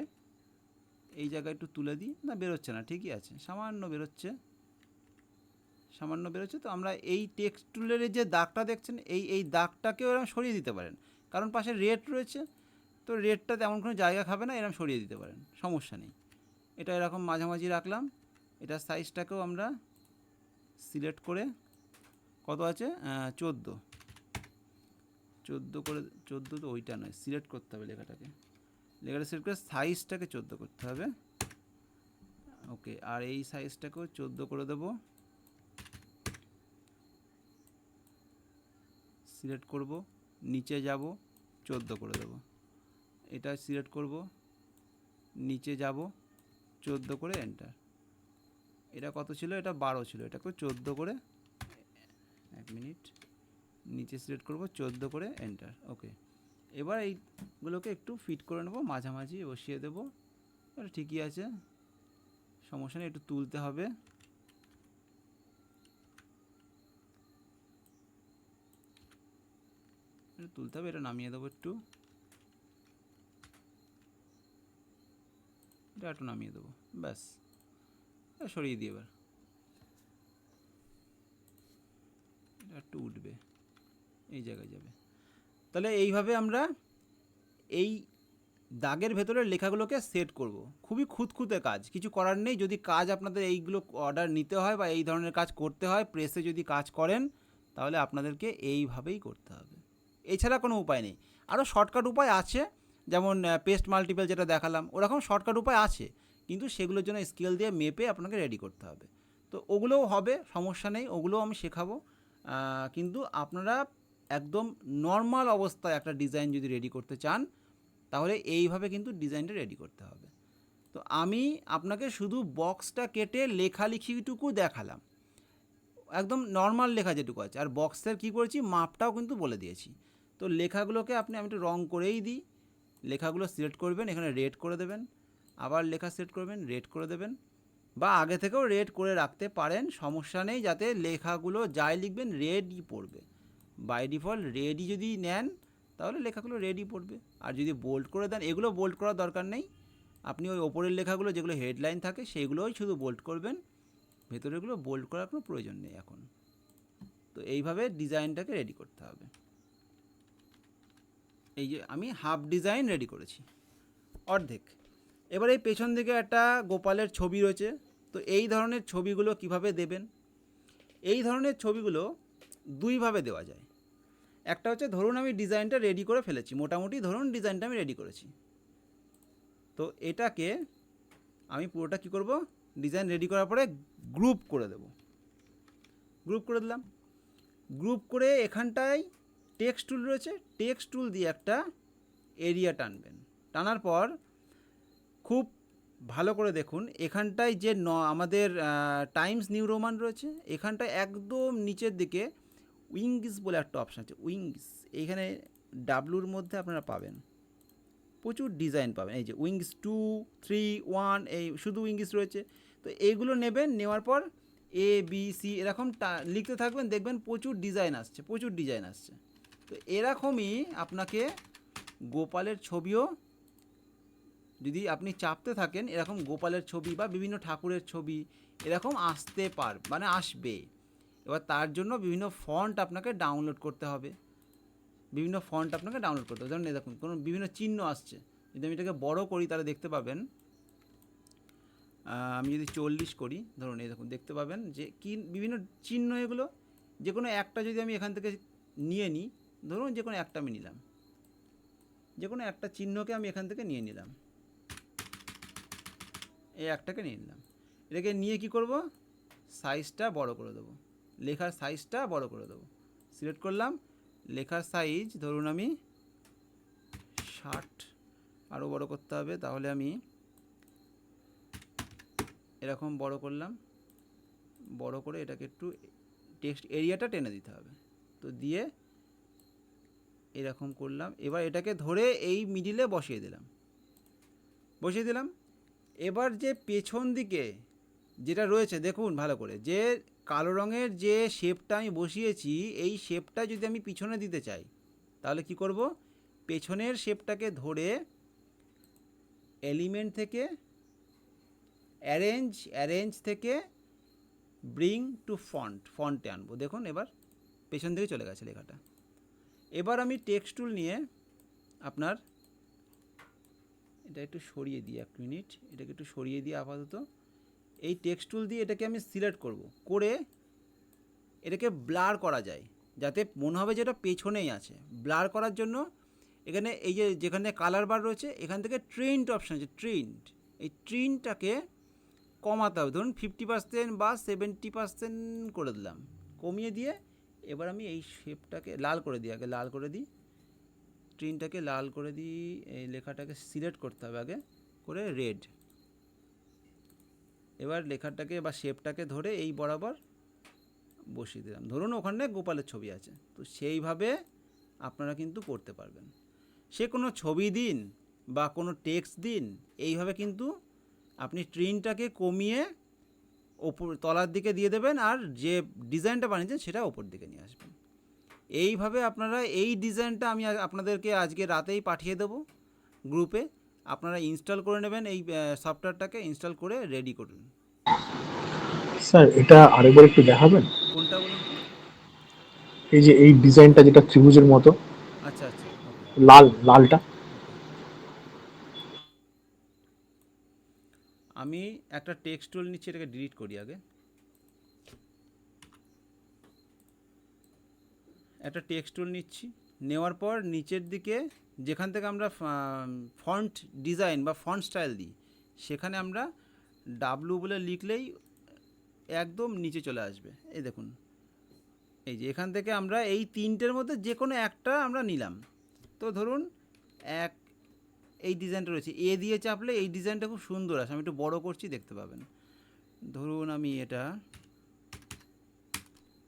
এই জায়গায় একটু তুলে দিই, না বেরোচ্ছে না, ঠিকই আছে, সামান্য বেরোচ্ছে, সামান্য বেরোচ্ছে। তো আমরা এই টেক্সট টুলের যে দাগটা দেখছেন, এই দাগটাকেও এরকম সরিয়ে দিতে পারেন, কারণ পাশে রেড রয়েছে, তো রেডটা তেমন কোনো জায়গা খাবে না, এরকম সরিয়ে দিতে পারেন, সমস্যা নেই। এটা এরকম মাঝামাঝি রাখলাম। এটার সাইজটাকেও আমরা সিলেক্ট করে, কত আছে 14 করে, 14 তো ওইটা নয়, সিলেক্ট করতে হবে লেখাটা সিলেক্ট করে সাইজটাকে 14 করতে হবে। ওকে, আর এই সাইজটাকেও 14 করে দেবো, সিলেক্ট করব, নিচে যাব, 14 করে দেবো। এটা সিলেক্ট করব, নিচে যাব, 14 করে এন্টার। এটা কত ছিল, এটা 12 ছিল, এটাকেও 14 করে, 1 মিনিট, নিচে সিলেক্ট করব, 14 করে এন্টার। ওকে, এবার এইগুলোকে একটু ফিট করে নেব, মাঝামাঝি বসিয়ে দেবো। এটা ঠিকই আছে, সমস্যা নেই, একটু তুলতে হবে। তুলতে হবে, এটা নামিয়ে দেবো একটু, এটা একটু নামিয়ে দেবো, ব্যাস। সরিয়ে দিই, এবার এটা একটু উঠবে, এই জায়গায় যাবে। তাহলে এইভাবে আমরা এই দাগের ভেতরে লেখাগুলোকে সেট করব। খুবই খুঁতখুঁতে কাজ, কিছু করার নেই। যদি কাজ আপনাদের এইগুলো অর্ডার নিতে হয় বা এই ধরনের কাজ করতে হয়, প্রেসে যদি কাজ করেন, তাহলে আপনাদেরকে এইভাবেই করতে হবে, এছাড়া কোনো উপায় নেই। আরও শর্টকাট উপায় আছে, যেমন পেস্ট মাল্টিপল যেটা দেখালাম, ওরকম শর্টকাট উপায় আছে, কিন্তু সেগুলোর জন্য স্কেল দিয়ে মেপে আপনাকে রেডি করতে হবে। তো ওগুলোও হবে, সমস্যা নেই, ওগুলোও আমি শেখাবো। কিন্তু আপনারা একদম নর্মাল অবস্থায় একটা ডিজাইন যদি রেডি করতে চান, তাহলে এইভাবে কিন্তু ডিজাইনটা রেডি করতে হবে। তো আমি আপনাকে শুধু বক্সটা কেটে লেখালেখিটুকু দেখালাম, একদম নর্মাল লেখা যেটুকু আছে, আর বক্সের কী করেছি মাপটাও কিন্তু বলে দিয়েছি। তো লেখাগুলোকে আমি একটু রং করেই দিই। লেখাগুলো সিলেক্ট করবেন, এখানে রেড করে দেবেন, আবার লেখা সিলেক্ট করবেন, রেড করে দেবেন, বা আগে থেকেও রেড করে রাখতে পারেন, সমস্যা নেই, যাতে লেখাগুলো যাই লিখবেন রেডই পড়বে। বাই ডিফল্ট রেডই যদি নেন, তাহলে লেখাগুলো রেডই পড়বে। আর যদি বোল্ড করে দেন, এগুলো বোল্ড করার দরকার নেই, আপনি ওই ওপরের লেখাগুলো যেগুলো হেডলাইন থাকে সেইগুলোই শুধু বোল্ড করবেন, ভেতরেগুলো বোল্ড করার কোনো প্রয়োজন নেই এখন। তো এইভাবে ডিজাইনটাকে রেডি করতে হবে। এই যে আমি হাফ ডিজাইন রেডি করেছি, অর্ধেক। এবার এই পেছন দিকে একটা গোপালের ছবি রয়েছে। তো এই ধরনের ছবিগুলো কিভাবে দেবেন, এই ধরনের ছবিগুলো দুইভাবে দেওয়া যায়। একটা হচ্ছে ধরুন আমি ডিজাইনটা রেডি করে ফেলেছি, মোটামুটি ধরুন ডিজাইনটা আমি রেডি করেছি। তো এটাকে আমি পুরোটা কী করব, ডিজাইন রেডি করার পরে গ্রুপ করে দেব। গ্রুপ করে দিলাম। গ্রুপ করে এখানটায় টেক্সট টুল রয়েছে, টেক্সট টুল দিয়ে একটা এরিয়া টানবেন। টানার পর খুব ভালো করে দেখুন এখানটায় যে আমাদের টাইমস নিউ রোমান রয়েছে, এখানটায় একদম নিচের দিকে উইংস বলে একটা অপশান আছে, উইংস। এইখানে ডাব্লুর মধ্যে আপনারা পাবেন, প্রচুর ডিজাইন পাবেন। এই যে উইংস 2, 3, 1, এই শুধু উইংস রয়েছে। তো এইগুলো নেবেন, নেওয়ার পর ABC এরকম লিখতে থাকবেন, দেখবেন প্রচুর ডিজাইন আসছে, প্রচুর ডিজাইন আসছে। তো এরকমই আপনাকে গোপালের ছবিও যদি আপনি চাপতে থাকেন, এরকম গোপালের ছবি বা বিভিন্ন ঠাকুরের ছবি এরকম মানে আসবে। এবার তার জন্য বিভিন্ন ফন্ট আপনাকে ডাউনলোড করতে হবে, ধরুন এই দেখুন কোনো বিভিন্ন চিহ্ন আসছে। যদি আমি এটাকে বড় করি তাহলে দেখতে পাবেন, আমি যদি 40 করি, ধরুন এই দেখুন দেখতে পাবেন যে কি বিভিন্ন চিহ্ন এগুলো। যে কোনো একটা যদি আমি এখান থেকে নিয়ে নিই, ধরুন যে কোনো একটা আমি নিলাম, যে কোনো একটা চিহ্নকে আমি এখান থেকে নিয়ে নিলাম, এই একটাকে নিয়ে নিলাম। এটাকে নিয়ে কি করব, সাইজটা বড় করে দেবো, লেখার সাইজটা বড় করে দেবো। সিলেক্ট করলাম, লেখার সাইজ ধরুন আমি 60, আরও বড় করতে হবে, তাহলে আমি এরকম বড় করলাম। বড় করে এটাকে একটু টেক্সট এরিয়াটা টেনে দিতে হবে। তো দিয়ে এরকম করলাম। এবার এটাকে ধরে এই মিডিলে বসিয়ে দিলাম। এবার যে পেছন দিকে যেটা রয়েছে দেখুন ভালো করে, যে কালো রঙের যে শেপটা আমি বসিয়েছি, এই শেপটা যদি আমি পিছনে দিতে চাই তাহলে কি করব, পেছনের শেপটাকে ধরে এলিমেন্ট থেকে অ্যারেঞ্জ থেকে ব্রিং টু ফন্টে আনবো। দেখুন এবার পেছন দিকে চলে গেছে লেখাটা। এবার আমি টেক্সট টুল নিয়ে আপনার এটা একটু সরিয়ে দিই, 1 মিনিট, এটাকে একটু সরিয়ে দিই আপাতত। এই টেক্সট টুল দিয়ে এটাকে আমি সিলেক্ট করে এটাকে ব্লার করা যায়, যাতে মনে হবে যে এটা পেছনেই আছে। ব্লার করার জন্য এখানে এই যে যেখানে কালার বার রয়েছে, এখান থেকে ট্রিন্ট অপশান আছে, এই ট্রিনটাকে কমাতে হবে। ধরুন 50% বা 70% করে দিলাম, কমিয়ে দিয়ে এবার আমি এই শেপটাকে লাল করে দিই, ট্রিনটাকে লাল করে দিই। এই লেখাটাকে সিলেক্ট করতে হবে আগে করে রেড। এবার লেখাটাকে বা শেপটাকে ধরে এই বরাবর বসিয়ে দিলাম। ধরুন ওখানে গোপালের ছবি আছে, তো সেইভাবে আপনারা কিন্তু করতে পারবেন। সে কোনো ছবি দিন বা কোনো টেক্সট দিন, এইভাবে কিন্তু আপনি ট্রিনটাকে কমিয়ে ওপর তলার দিকে দিয়ে দেবেন, আর যে ডিজাইনটা বানিয়েছেন সেটা ওপর দিকে নিয়ে আসবেন। এইভাবে আপনারা এই ডিজাইনটা আমি আপনাদেরকে আজকে রাতেই পাঠিয়ে দেবো গ্রুপে। আপনারা ইনস্টল করে নেবেন, এই সফটওয়্যারটাকে ইনস্টল করে রেডি করুন। স্যার এটা আরেকবার একটু দেখাবেন? কোনটা বলুন তো? এই যে এই ডিজাইনটা যেটা ত্রিভুজের মতো, আচ্ছা, ওকে লালটা। ওকে। আমি একটা টেক্সট টুল নিচ্ছি, এটাকে ডিলিট করি আগে। একটা টেক্সট টুল নিচ্ছি, নেওয়ার পর নিচের দিকে যেখান থেকে আমরা ফন্ট ডিজাইন বা ফন্ট স্টাইল দিই, সেখানে আমরা ডাব্লু বলে লিখলেই একদম নিচে চলে আসবে। এই দেখুন, এই যে এখান থেকে আমরা এই তিনটের মধ্যে যে কোনো একটা আমরা নিলাম। তো ধরুন এই ডিজাইনটা রয়েছে, এ দিয়ে চাপলে এই ডিজাইনটা খুব সুন্দর আসে। আমি একটু বড় করছি, দেখতে পাবেন। ধরুন আমি এটা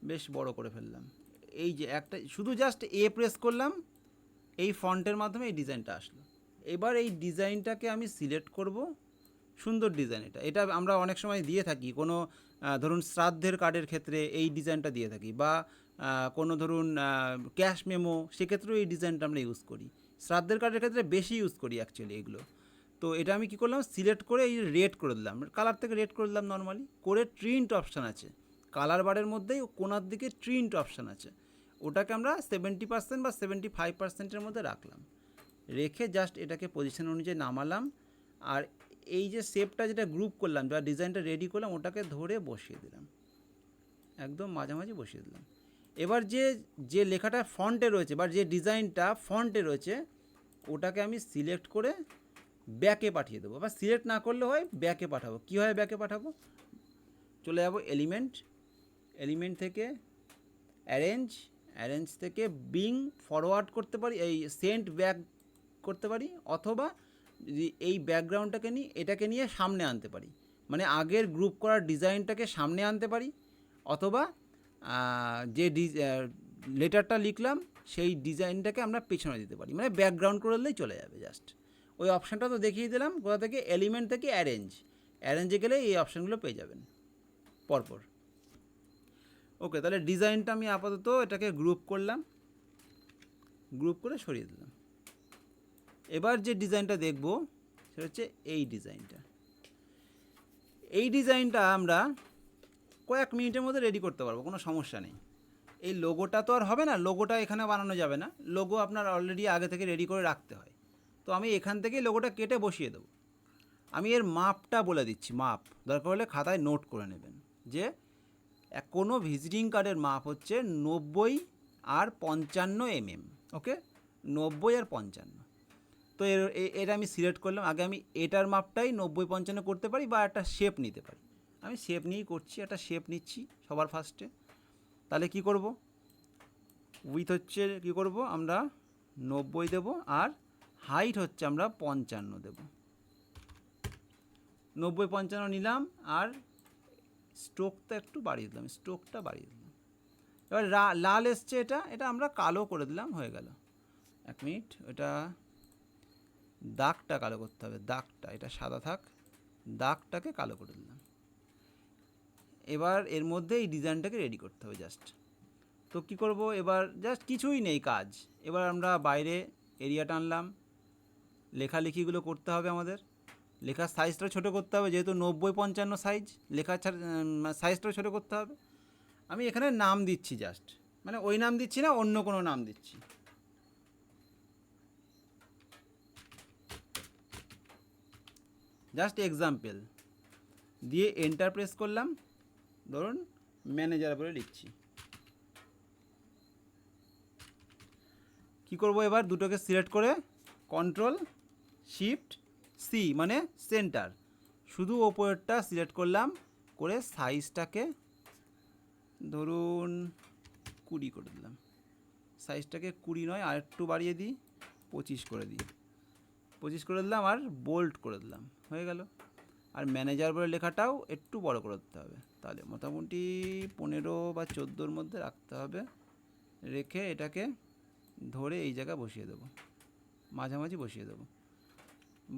বেশ বড় করে ফেললাম। এই যে একটা শুধু জাস্ট এ প্রেস করলাম, এই ফন্টের মাধ্যমে এই ডিজাইনটা আসলো। এবার এই ডিজাইনটাকে আমি সিলেক্ট করব। সুন্দর ডিজাইন এটা আমরা অনেক সময় দিয়ে থাকি, কোনো ধরুন শ্রাদ্ধের কার্ডের ক্ষেত্রে এই ডিজাইনটা দিয়ে থাকি, বা কোনো ধরুন ক্যাশ মেমো, সেক্ষেত্রেও এই ডিজাইনটা আমরা ইউজ করি। শ্রাদ্ধের কার্ডের ক্ষেত্রে বেশি ইউজ করি অ্যাকচুয়ালি এগুলো। তো এটা আমি কী করলাম, সিলেক্ট করে এই রেড করে দিলাম, কালার থেকে রেড করে দিলাম নর্মালি করে। ট্রিন্ট অপশান আছে কালার বারের মধ্যেই, কোনার দিকে ট্রিন্ট অপশান আছে, ওটাকে আমরা 70% বা 75%-এর মধ্যে রাখলাম। রেখে জাস্ট এটাকে পজিশন অনুযায়ী নামালাম, আর এই যে শেপটা যেটা গ্রুপ করলাম বা ডিজাইনটা রেডি করলাম, ওটাকে ধরে বসিয়ে দিলাম, একদম মাঝামাঝি বসিয়ে দিলাম। এবার যে যে লেখাটা ফন্টে রয়েছে বা যে ডিজাইনটা ফন্টে রয়েছে ওটাকে আমি সিলেক্ট করে ব্যাকে পাঠিয়ে দেবো, বা সিলেক্ট না করলে হয় ব্যাকে পাঠাবো। কীভাবে ব্যাকে পাঠাবো, চলে যাব এলিমেন্ট থেকে অ্যারেঞ্জ থেকে বিং ফরওয়ার্ড করতে পারি, এই সেন্ট ব্যাক করতে পারি, অথবা যদি এই ব্যাকগ্রাউন্ডটাকে নিয়ে এটাকে নিয়ে সামনে আনতে পারি, মানে আগের গ্রুপ করার ডিজাইনটাকে সামনে আনতে পারি, অথবা যে লেটারটা লিখলাম সেই ডিজাইনটাকে আমরা পেছনে দিতে পারি, মানে ব্যাকগ্রাউন্ড করে দিলেই চলে যাবে। জাস্ট ওই অপশানটা তো দেখিয়ে দিলাম। কোথা থেকে, এলিমেন্ট থেকে অ্যারেঞ্জে গেলে এই অপশানগুলো পেয়ে যাবেন পরপর। ওকে, তাহলে ডিজাইনটা আমি আপাতত এটাকে গ্রুপ করলাম, গ্রুপ করে সরিয়ে দিলাম। এবার যে ডিজাইনটা দেখব সেটা হচ্ছে এই ডিজাইনটা। এই ডিজাইনটা আমরা কয়েক মিনিটের মধ্যে রেডি করতে পারবো, কোনো সমস্যা নেই। এই লোগোটা তো আর হবে না, লোগোটা এখানে বানানো যাবে না, লোগো আপনার অলরেডি আগে থেকে রেডি করে রাখতে হয়। তো আমি এখান থেকেই লোগোটা কেটে বসিয়ে দেবো। আমি এর মাপটা বলে দিচ্ছি, মাপ দরকার হলে খাতায় নোট করে নেবেন যে কোনো ভিজিটিং কার্ডের মাপ হচ্ছে 90 আর 55 mm। ওকে, 90 আর 55। তো এটা আমি সিলেক্ট করলাম। আগে আমি এটার মাপটাই 90-55 করতে পারি, বা একটা শেপ নিতে পারি। আমি শেপ নিয়েই করছি, একটা শেপ নিচ্ছি সবার ফার্স্টে। তাহলে কি করব, উইথ হচ্ছে কি করব আমরা 90 দেব, আর হাইট হচ্ছে আমরা 55 দেব। 90-55 নিলাম, আর স্ট্রোকটা একটু বাড়িয়ে দিলাম, স্ট্রোকটা বাড়িয়ে দিলাম। এবার লাল এসছে, এটা আমরা কালো করে দিলাম, হয়ে গেল। 1 মিনিট, এটা দাগটা কালো করতে হবে, দাগটা, এটা সাদা থাক, দাগটাকে কালো করে দিলাম। এবার এর মধ্যে এই ডিজাইনটাকে রেডি করতে হবে জাস্ট। তো কি করব, এবার জাস্ট কিছুই নেই কাজ। এবার আমরা বাইরে এরিয়া টানলাম, লেখালেখিগুলো করতে হবে আমাদের। লেখার সাইজটা ছোটো করতে হবে, যেহেতু 90-55 সাইজ, লেখার সাইজটাও ছোটো করতে হবে। আমি এখানে নাম দিচ্ছি জাস্ট, মানে ওই নাম দিচ্ছি না, অন্য কোনো নাম দিচ্ছি। জাস্ট এক্সাম্পল দিয়ে এন্টার প্রেস করলাম। ধরুন ম্যানেজার বলে লিখছি। কি করব, এবার দুটোকে সিলেক্ট করে Ctrl+Shift+C মানে সেন্টার, শুধু ওপরেরটা সিলেক্ট করলাম, করে সাইজটাকে ধরুন 20 করে দিলাম। সাইজটাকে 20 নয়, আর একটু বাড়িয়ে দিই, 25 করে দিই। 25 করে দিলাম, আর বোল্ড করে দিলাম, হয়ে গেল। আর ম্যানেজার বলে লেখাটাও একটু বড় করে দিতে হবে, তাহলে মোটামুটি 15 বা 14-র মধ্যে রাখতে হবে। রেখে এটাকে ধরে এই জায়গা বসিয়ে দেবো, মাঝামাঝি বসিয়ে দেবো,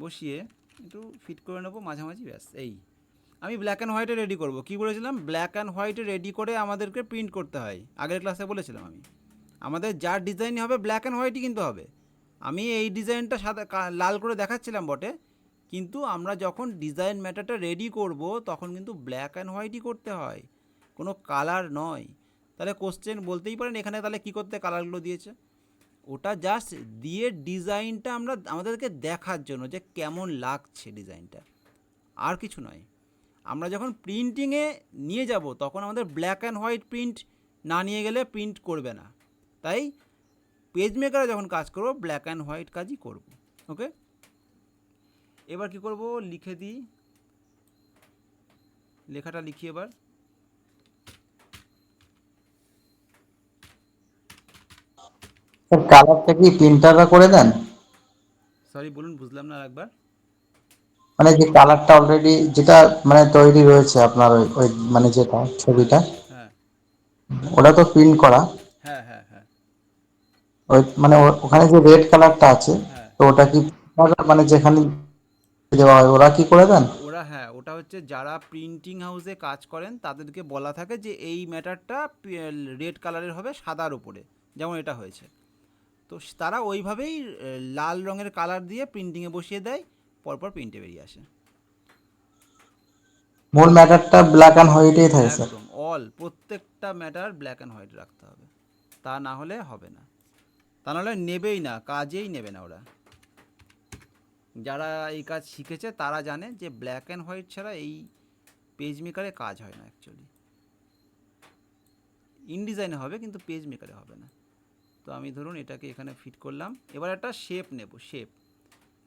বসিয়ে একটু ফিট করে নেবো মাঝামাঝি, ব্যাস। এই আমি ব্ল্যাক অ্যান্ড হোয়াইটে রেডি করব। কি বলেছিলাম, ব্ল্যাক অ্যান্ড হোয়াইটে রেডি করে আমাদেরকে প্রিন্ট করতে হয়, আগের ক্লাসে বলেছিলাম আমি। আমাদের যার ডিজাইন হবে ব্ল্যাক অ্যান্ড হোয়াইটই কিন্তু হবে। আমি এই ডিজাইনটা সাদা লাল করে দেখাচ্ছিলাম বটে, কিন্তু আমরা যখন ডিজাইন ম্যাটারটা রেডি করব তখন কিন্তু ব্ল্যাক অ্যান্ড হোয়াইটই করতে হয়, কোনো কালার নয়। তাহলে কোশ্চেন বলতেই পারেন এখানে তাহলে কী করতে কালারগুলো দিয়েছে, ওটা জাস্ট দিয়ে ডিজাইনটা আমাদেরকে দেখার জন্য যে কেমন লাগছে ডিজাইনটা, আর কিছু নয়। আমরা যখন প্রিন্টিংয়ে নিয়ে যাব তখন আমাদের ব্ল্যাক অ্যান্ড হোয়াইট প্রিন্ট না নিয়ে গেলে প্রিন্ট করবে না। তাই পেজ মেকারে যখন কাজ করব ব্ল্যাক অ্যান্ড হোয়াইট কাজই করব। ওকে, এবার কি করব, লিখে দিই, লেখাটা লিখি এবার। স্যার কালারটা কি প্রিন্টাররা করে দেন? সরি বলুন, বুঝলাম না একবার। মানে যে কালারটা অলরেডি যেটা মানে তৈরি রয়েছে আপনার ওই মানে যেটা ছবিটা, হ্যাঁ ওটা তো প্রিন্ট করা। হ্যাঁ হ্যাঁ হ্যাঁ ওই মানে ওখানে যে রেড কালারটা আছে, হ্যাঁ তো ওটা কি মানে যেখানে দেওয়া হয় ওরা কি করে দেন? ওরা, হ্যাঁ, ওটা হচ্ছে যারা প্রিন্টিং হাউসে কাজ করেন তাদেরকে বলা থাকে যে এই ম্যাটারটা রেড কালারের হবে সাদার উপরে, যেমন এটা হয়েছে। তো তারা ওইভাবেই লাল রঙের কালার দিয়ে প্রিন্টিংয়ে বসিয়ে দেয়, পরপর প্রিন্টে বেরিয়ে আসে। মূল ম্যাটারটা ব্ল্যাক অ্যান্ড হোয়াইটেই থাকে স্যার। একদম প্রত্যেকটা ম্যাটার ব্ল্যাক অ্যান্ড হোয়াইট রাখতে হবে, তা না হলে হবে না, তা নাহলে নেবেই না, কাজেই নেবে না ওরা। যারা এই কাজ শিখেছে তারা জানে যে ব্ল্যাক অ্যান্ড হোয়াইট ছাড়া এই পেজ মেকারে কাজ হয় না অ্যাকচুয়ালি। ইনডিজাইনে হবে কিন্তু পেজ মেকারে হবে না। তো আমি ধরুন এটাকে এখানে ফিট করলাম। এবার একটা শেপ নেব,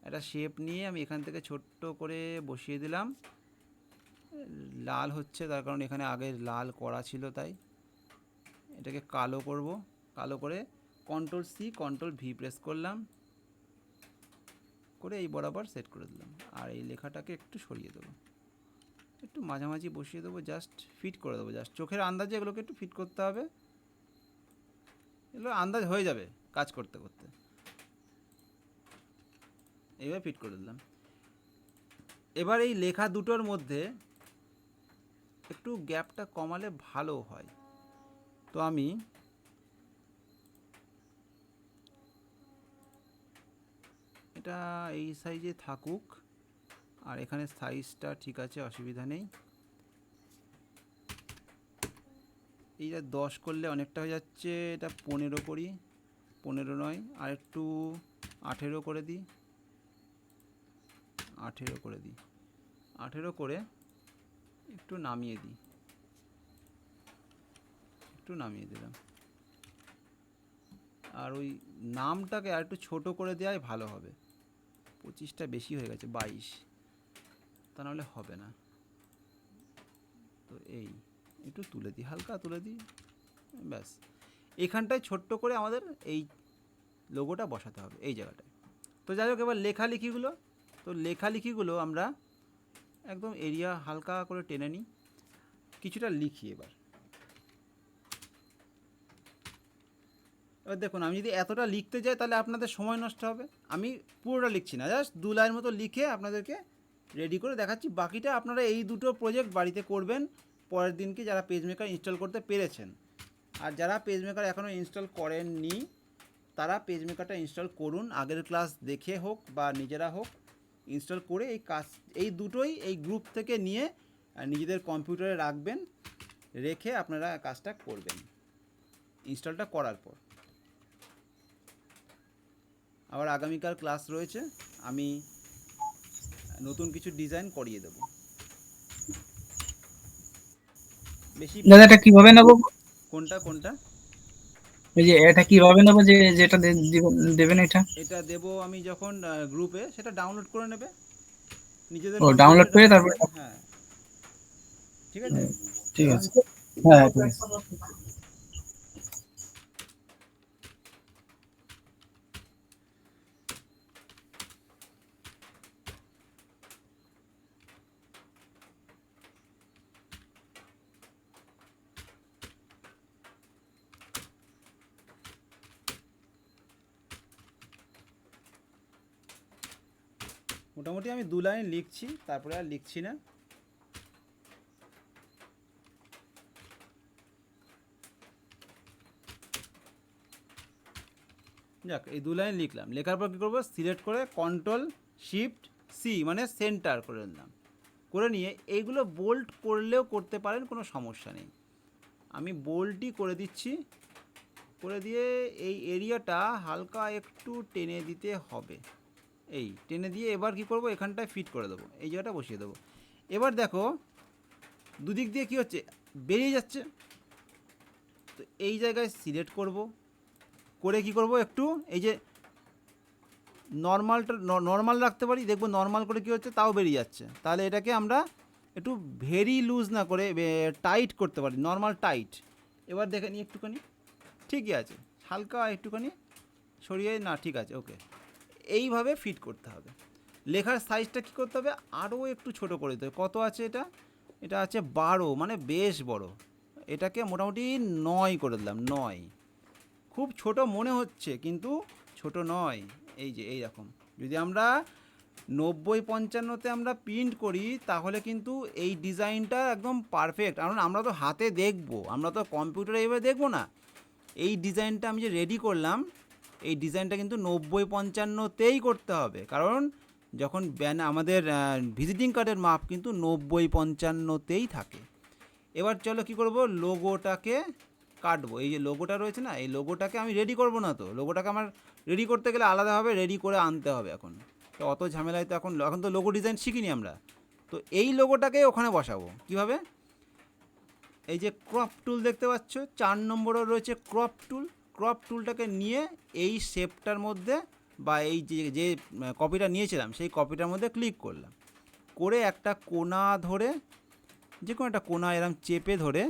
একটা শেপ নিয়ে আমি এখান থেকে ছোট্ট করে বসিয়ে দিলাম। লাল হচ্ছে তার কারণ এখানে আগে লাল করা ছিল, তাই এটাকে কালো করব। কালো করে control C control V press করলাম, করে এই বরাবর সেট করে দিলাম। আর এই লেখাটাকে একটু সরিয়ে দেবো, একটু মাঝামাঝি বসিয়ে দেবো, জাস্ট ফিট করে দেবো। জাস্ট চোখের আন্দাজে এগুলোকে একটু ফিট করতে হবে, এগুলো আন্দাজ হয়ে যাবে কাজ করতে করতে। এইভাবে ফিট করে দিলাম। এবার এই লেখা দুটোর মধ্যে একটু গ্যাপটা কমালে ভালো হয়। তো আমি এটা এই সাইজে থাকুক, আর এখানে সাইজটা ঠিক আছে, অসুবিধা নেই। এইটা 10 করলে অনেকটা হয়ে যাচ্ছে, এটা 15 করি, 15 নয় আর একটু 18 করে দিই, 18 করে দিই, 18 করে একটু নামিয়ে দিই, একটু নামিয়ে দিলাম। আর ওই নামটাকে আর একটু ছোটো করে দেওয়াই ভালো হবে। 25টা বেশি হয়ে গেছে, 22, তা নাহলে হবে না। তো এই একটু তুলে দিই, হালকা তুলে দিই, ব্যাস। এখানটায় ছোট্ট করে আমাদের এই লোগোটা বসাতে হবে এই জায়গাটায়। তো যাই হোক, এবার লেখালেখিগুলো আমরা একদম এরিয়া হালকা করে টেনে নিই, কিছুটা লিখি। এবার দেখুন, আমি যদি এতটা লিখতে যাই তাহলে আপনাদের সময় নষ্ট হবে। আমি পুরোটা লিখছি না, জাস্ট 2 লাইন মতো লিখে আপনাদেরকে রেডি করে দেখাচ্ছি। বাকিটা আপনারা এই দুটো প্রজেক্ট বাড়িতে করবেন পরের দিনকে, যারা পেজ মেকার ইনস্টল করতে পেরেছেন। আর যারা পেজ মেকার এখনও ইনস্টল করেননি তারা পেজ মেকারটা ইনস্টল করুন, আগের ক্লাস দেখে হোক বা নিজেরা হোক ইনস্টল করে এই দুটোই এই গ্রুপ থেকে নিয়ে নিজেদের কম্পিউটারে রাখবেন, রেখে আপনারা কাজটা করবেন ইনস্টলটা করার পর। আবার আগামীকাল ক্লাস রয়েছে, আমি নতুন কিছু ডিজাইন করিয়ে দেব। বেশি দাদা এটা কিভাবে নেবো? কোনটা এই যে এটা কিভাবে নেবো, যে যেটা দেবেন এটা? এটা দেব আমি যখন গ্রুপে, সেটা ডাউনলোড করে নেবে নিজেদের ও ডাউনলোড করে কম্পিউটারে। তারপরে? হ্যাঁ, ঠিক আছে। ঠিক আছে, হ্যাঁ ঠিক আছে। মোটামুটি আমি 2 লাইন লিখছি, তারপরে আর লিখছি না। যাক, এই 2 লাইন লিখলাম। লেখার পর কী করবো, সিলেক্ট করে কন্ট্রোল শিফট সি মানে সেন্টার করে নিলাম। করে নিয়ে এইগুলো বোল্ড করলেও করতে পারেন, কোনো সমস্যা নেই। আমি বোল্ডই করে দিচ্ছি। করে দিয়ে এই এরিয়াটা হালকা একটু টেনে দিতে হবে, এই টেনে দিয়ে এবার কি করব, এখানটায় ফিট করে দেবো, এই জায়গাটা বসিয়ে দেবো। এবার দেখো দুদিক দিয়ে কি হচ্ছে, বেরিয়ে যাচ্ছে। তো এই জায়গায় সিলেক্ট করব, করে কি করব, একটু এই যে নর্মাল রাখতে পারি, দেখবো নর্মাল করে কি হচ্ছে, তাও বেরিয়ে যাচ্ছে। তাহলে এটাকে আমরা একটু ভেরি লুজ না করে টাইট করতে পারি, নর্মাল টাইট। এবার দেখে নিই একটুখানি, ঠিকই আছে, হালকা একটুখানি সরিয়ে, না ঠিক আছে, ওকে। এইভাবে ফিট করতে হবে। লেখার সাইজটা কী করতে হবে, আরও একটু ছোট করে দিতে হবে। কত আছে এটা, এটা আছে 12, মানে বেশ বড়। এটাকে মোটামুটি 9 করে দিলাম, 9। খুব ছোট মনে হচ্ছে কিন্তু ছোট নয়। এই যে এই রকম যদি আমরা 90-55-তে আমরা প্রিন্ট করি তাহলে কিন্তু এই ডিজাইনটা একদম পারফেক্ট। কারণ আমরা তো হাতে দেখবো, আমরা তো কম্পিউটারে এইভাবে দেখবো না। এই ডিজাইনটা আমি যে রেডি করলাম, এই ডিজাইনটা কিন্তু 90-55-তেই করতে হবে। কারণ যখন আমাদের ভিজিটিং কার্ডের মাপ কিন্তু 90-55-তেই থাকে। এবার চলো কি করব, লোগোটাকে কাটবো। এই যে লোগোটা রয়েছে না, এই লোগোটাকে আমি রেডি করব না, তো লোগোটাকে আমার রেডি করতে গেলে আলাদাভাবে রেডি করে আনতে হবে। এখন তো অত ঝামেলায় তো এখন তো লোগো ডিজাইন শিখিনি আমরা। তো এই লোগোটাকে ওখানে বসাবো কিভাবে, এই যে ক্রপ টুল দেখতে পাচ্ছ, 4 নম্বরও রয়েছে ক্রপ টুল। ক্রপ টুলটাকে নিয়ে এই শেপটার মধ্যে বা এই যে কপিটা নিয়েছিলাম সেই কপিটার মধ্যে ক্লিক করলাম, করে একটা কোণা ধরে, যে কোনো একটা কোণা এরকম চেপে ধরে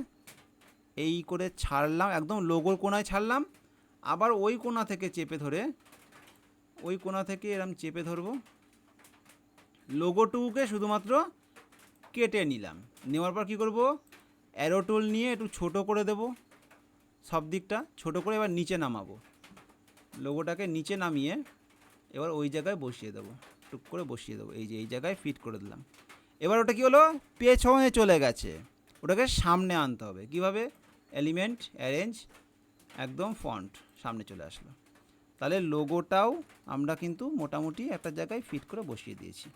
এই করে ছাড়লাম, একদম লোগোর কোণায় ছাড়লাম। আবার ওই কোণা থেকে চেপে ধরে, ওই কোণা থেকে এরকম চেপে ধরবো, লোগোটুকুকে শুধুমাত্র কেটে নিলাম। নেওয়ার পর কী করব, অ্যারো টুল নিয়ে একটু ছোট করে দেব, সব দিকটা ছোট করে এবার নিচে নামাবো, লোগোটাকে নিচে নামিয়ে এবার ওই জায়গায় বসিয়ে দেবো, টুক করে বসিয়ে দেবো, এই যে এই জায়গায় ফিট করে দিলাম। এবার ওটা কি হলো, পেছনে চলে গেছে, ওটাকে সামনে আনতে হবে। কিভাবে, এলিমেন্ট, অ্যারেঞ্জ, একদম ফন্ট, সামনে চলে আসলো। তাহলে লোগোটাও আমরা কিন্তু মোটামুটি একটা জায়গায় ফিট করে বসিয়ে দিয়েছি।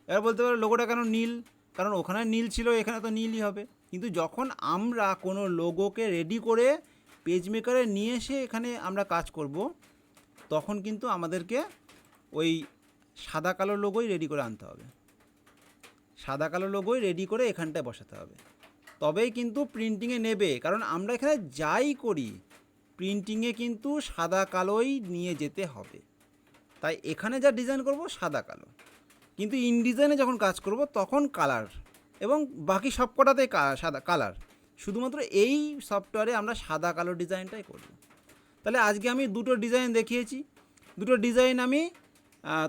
এবার বলতে পারো লোগোটা কেন নীল, কারণ ওখানে নীল ছিল, এখানে তো নীলই হবে। কিন্তু যখন আমরা কোনো লোগোকে রেডি করে পেজ মেকারে নিয়ে এসে এখানে আমরা কাজ করব, তখন কিন্তু আমাদেরকে ওই সাদা কালো লোগোই রেডি করে আনতে হবে, সাদা কালো লোগোই রেডি করে এখানটায় বসাতে হবে, তবেই কিন্তু প্রিন্টিংয়ে নেবে। কারণ আমরা এখানে যাই করি প্রিন্টিংয়ে কিন্তু সাদা কালোই নিয়ে যেতে হবে। তাই এখানে যা ডিজাইন করব সাদা কালো, কিন্তু ইনডিজাইনে যখন কাজ করব তখন কালার, এবং বাকি সব কটাতেই সাদা কালার। শুধুমাত্র এই সফটওয়্যারে আমরা সাদা কালো ডিজাইনটাই করব। তাহলে আজকে আমি দুটো ডিজাইন দেখিয়েছি, দুটো ডিজাইন আমি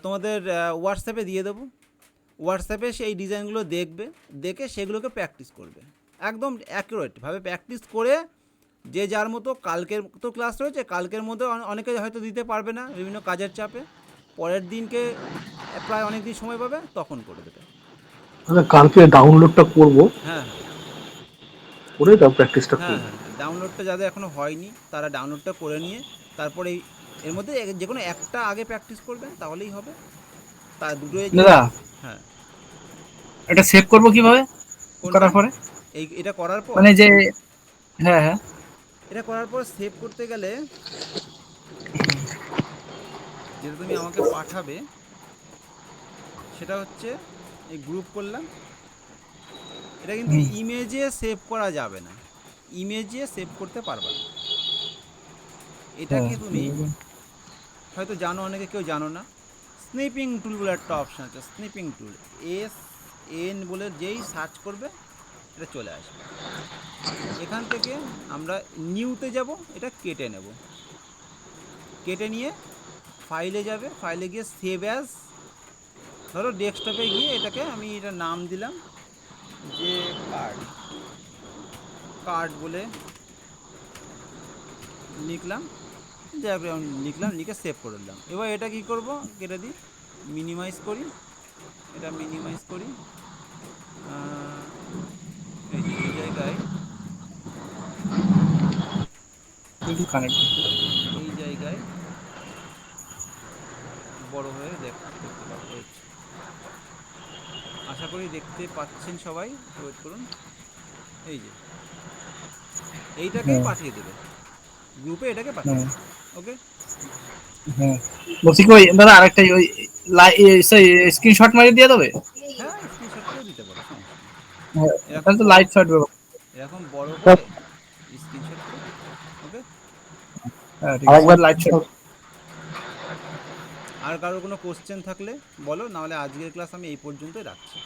তোমাদের হোয়াটসঅ্যাপে দিয়ে দেবো। হোয়াটসঅ্যাপে সেই ডিজাইনগুলো দেখবে, দেখে সেগুলোকে প্র্যাকটিস করবে, একদম অ্যাকুরেটভাবে প্র্যাকটিস করে যে যার মতো। কালকের তো ক্লাস রয়েছে, কালকের মধ্যে অনেকে হয়তো দিতে পারবে না বিভিন্ন কাজের চাপে, পরের দিনকে প্রায় অনেক দিন সময় পাবে, তখন করে দেবে। আচ্ছা, কালকে ডাউনলোডটা করব, হ্যাঁ করে তার প্র্যাকটিসটা হ্যাঁ করব। হ্যাঁ, ডাউনলোডটা যাদের এখনও হয়নি তারা ডাউনলোডটা করে নিয়ে তারপরে এর মধ্যে যে কোনো একটা আগে প্র্যাকটিস করবেন, তাহলেই হবে। তা দুটোই দাদা হ্যাঁ, এটা সেভ করব কিভাবে কোনটা? করার পরে? এটা করার পর, মানে যে হ্যাঁ হ্যাঁ এটা করার পর সেভ করতে গেলে যেটা তুমি আমাকে পাঠাবে সেটা হচ্ছে এই গ্রুপ করলাম। এটা কিন্তু ইমেজে সেভ করা যাবে না, ইমেজে সেভ করতে পারবে না। এটাকে তুমি হয়তো জানো, অনেকে কেউ জানো না, স্নিপিং টুল বলে একটা অপশান আছে, স্নিপিং টুল, SN বলে যেই সার্চ করবে এটা চলে আসবে। এখান থেকে আমরা নিউতে যাব, এটা কেটে নেব, কেটে নিয়ে ফাইলে যাবে, ফাইলে গিয়ে সেভ অ্যাজ, ধরো ডেস্কটপে গিয়ে এটাকে আমি এটা নাম দিলাম যে কার্ড বলে লিখলাম, যাই হোক লিখলাম, লিখে সেভ করে দিলাম। এবার এটা কি করব, কেটে দিই, মিনিমাইজ করি, এটা মিনিমাইজ করি, এই যে এই জায়গায়, এই জায়গায় বড় হয়ে দেখতে পাবো। আশা করি দেখতে পাচ্ছেন সবাই, ওয়েট করুন। এই যে এইটাকেই পাঠিয়ে দেবে গ্রুপে, এটাকে পাঠিয়ে দেবে। ওকে, হ্যাঁ বলছি কি ওই দাদা আরেকটা ওই স্ক্রিনশট মারিয়ে দিয়ে দেবে? হ্যাঁ স্ক্রিনশট করে দিতে পারো, সমস্যা নেই। হ্যাঁ, এরকম তাহলে তো বড়, লাইট শট ব্যবহার। এরকম বড় করে স্ক্রিনশট করে দিতে পারো। ওকে, হ্যাঁ ঠিক আছে, আরেকবার লাইট শট। আর কারোর কোনো কোশ্চেন থাকলে বলো, নাহলে আজকের ক্লাস আমি এই পর্যন্তই রাখছি।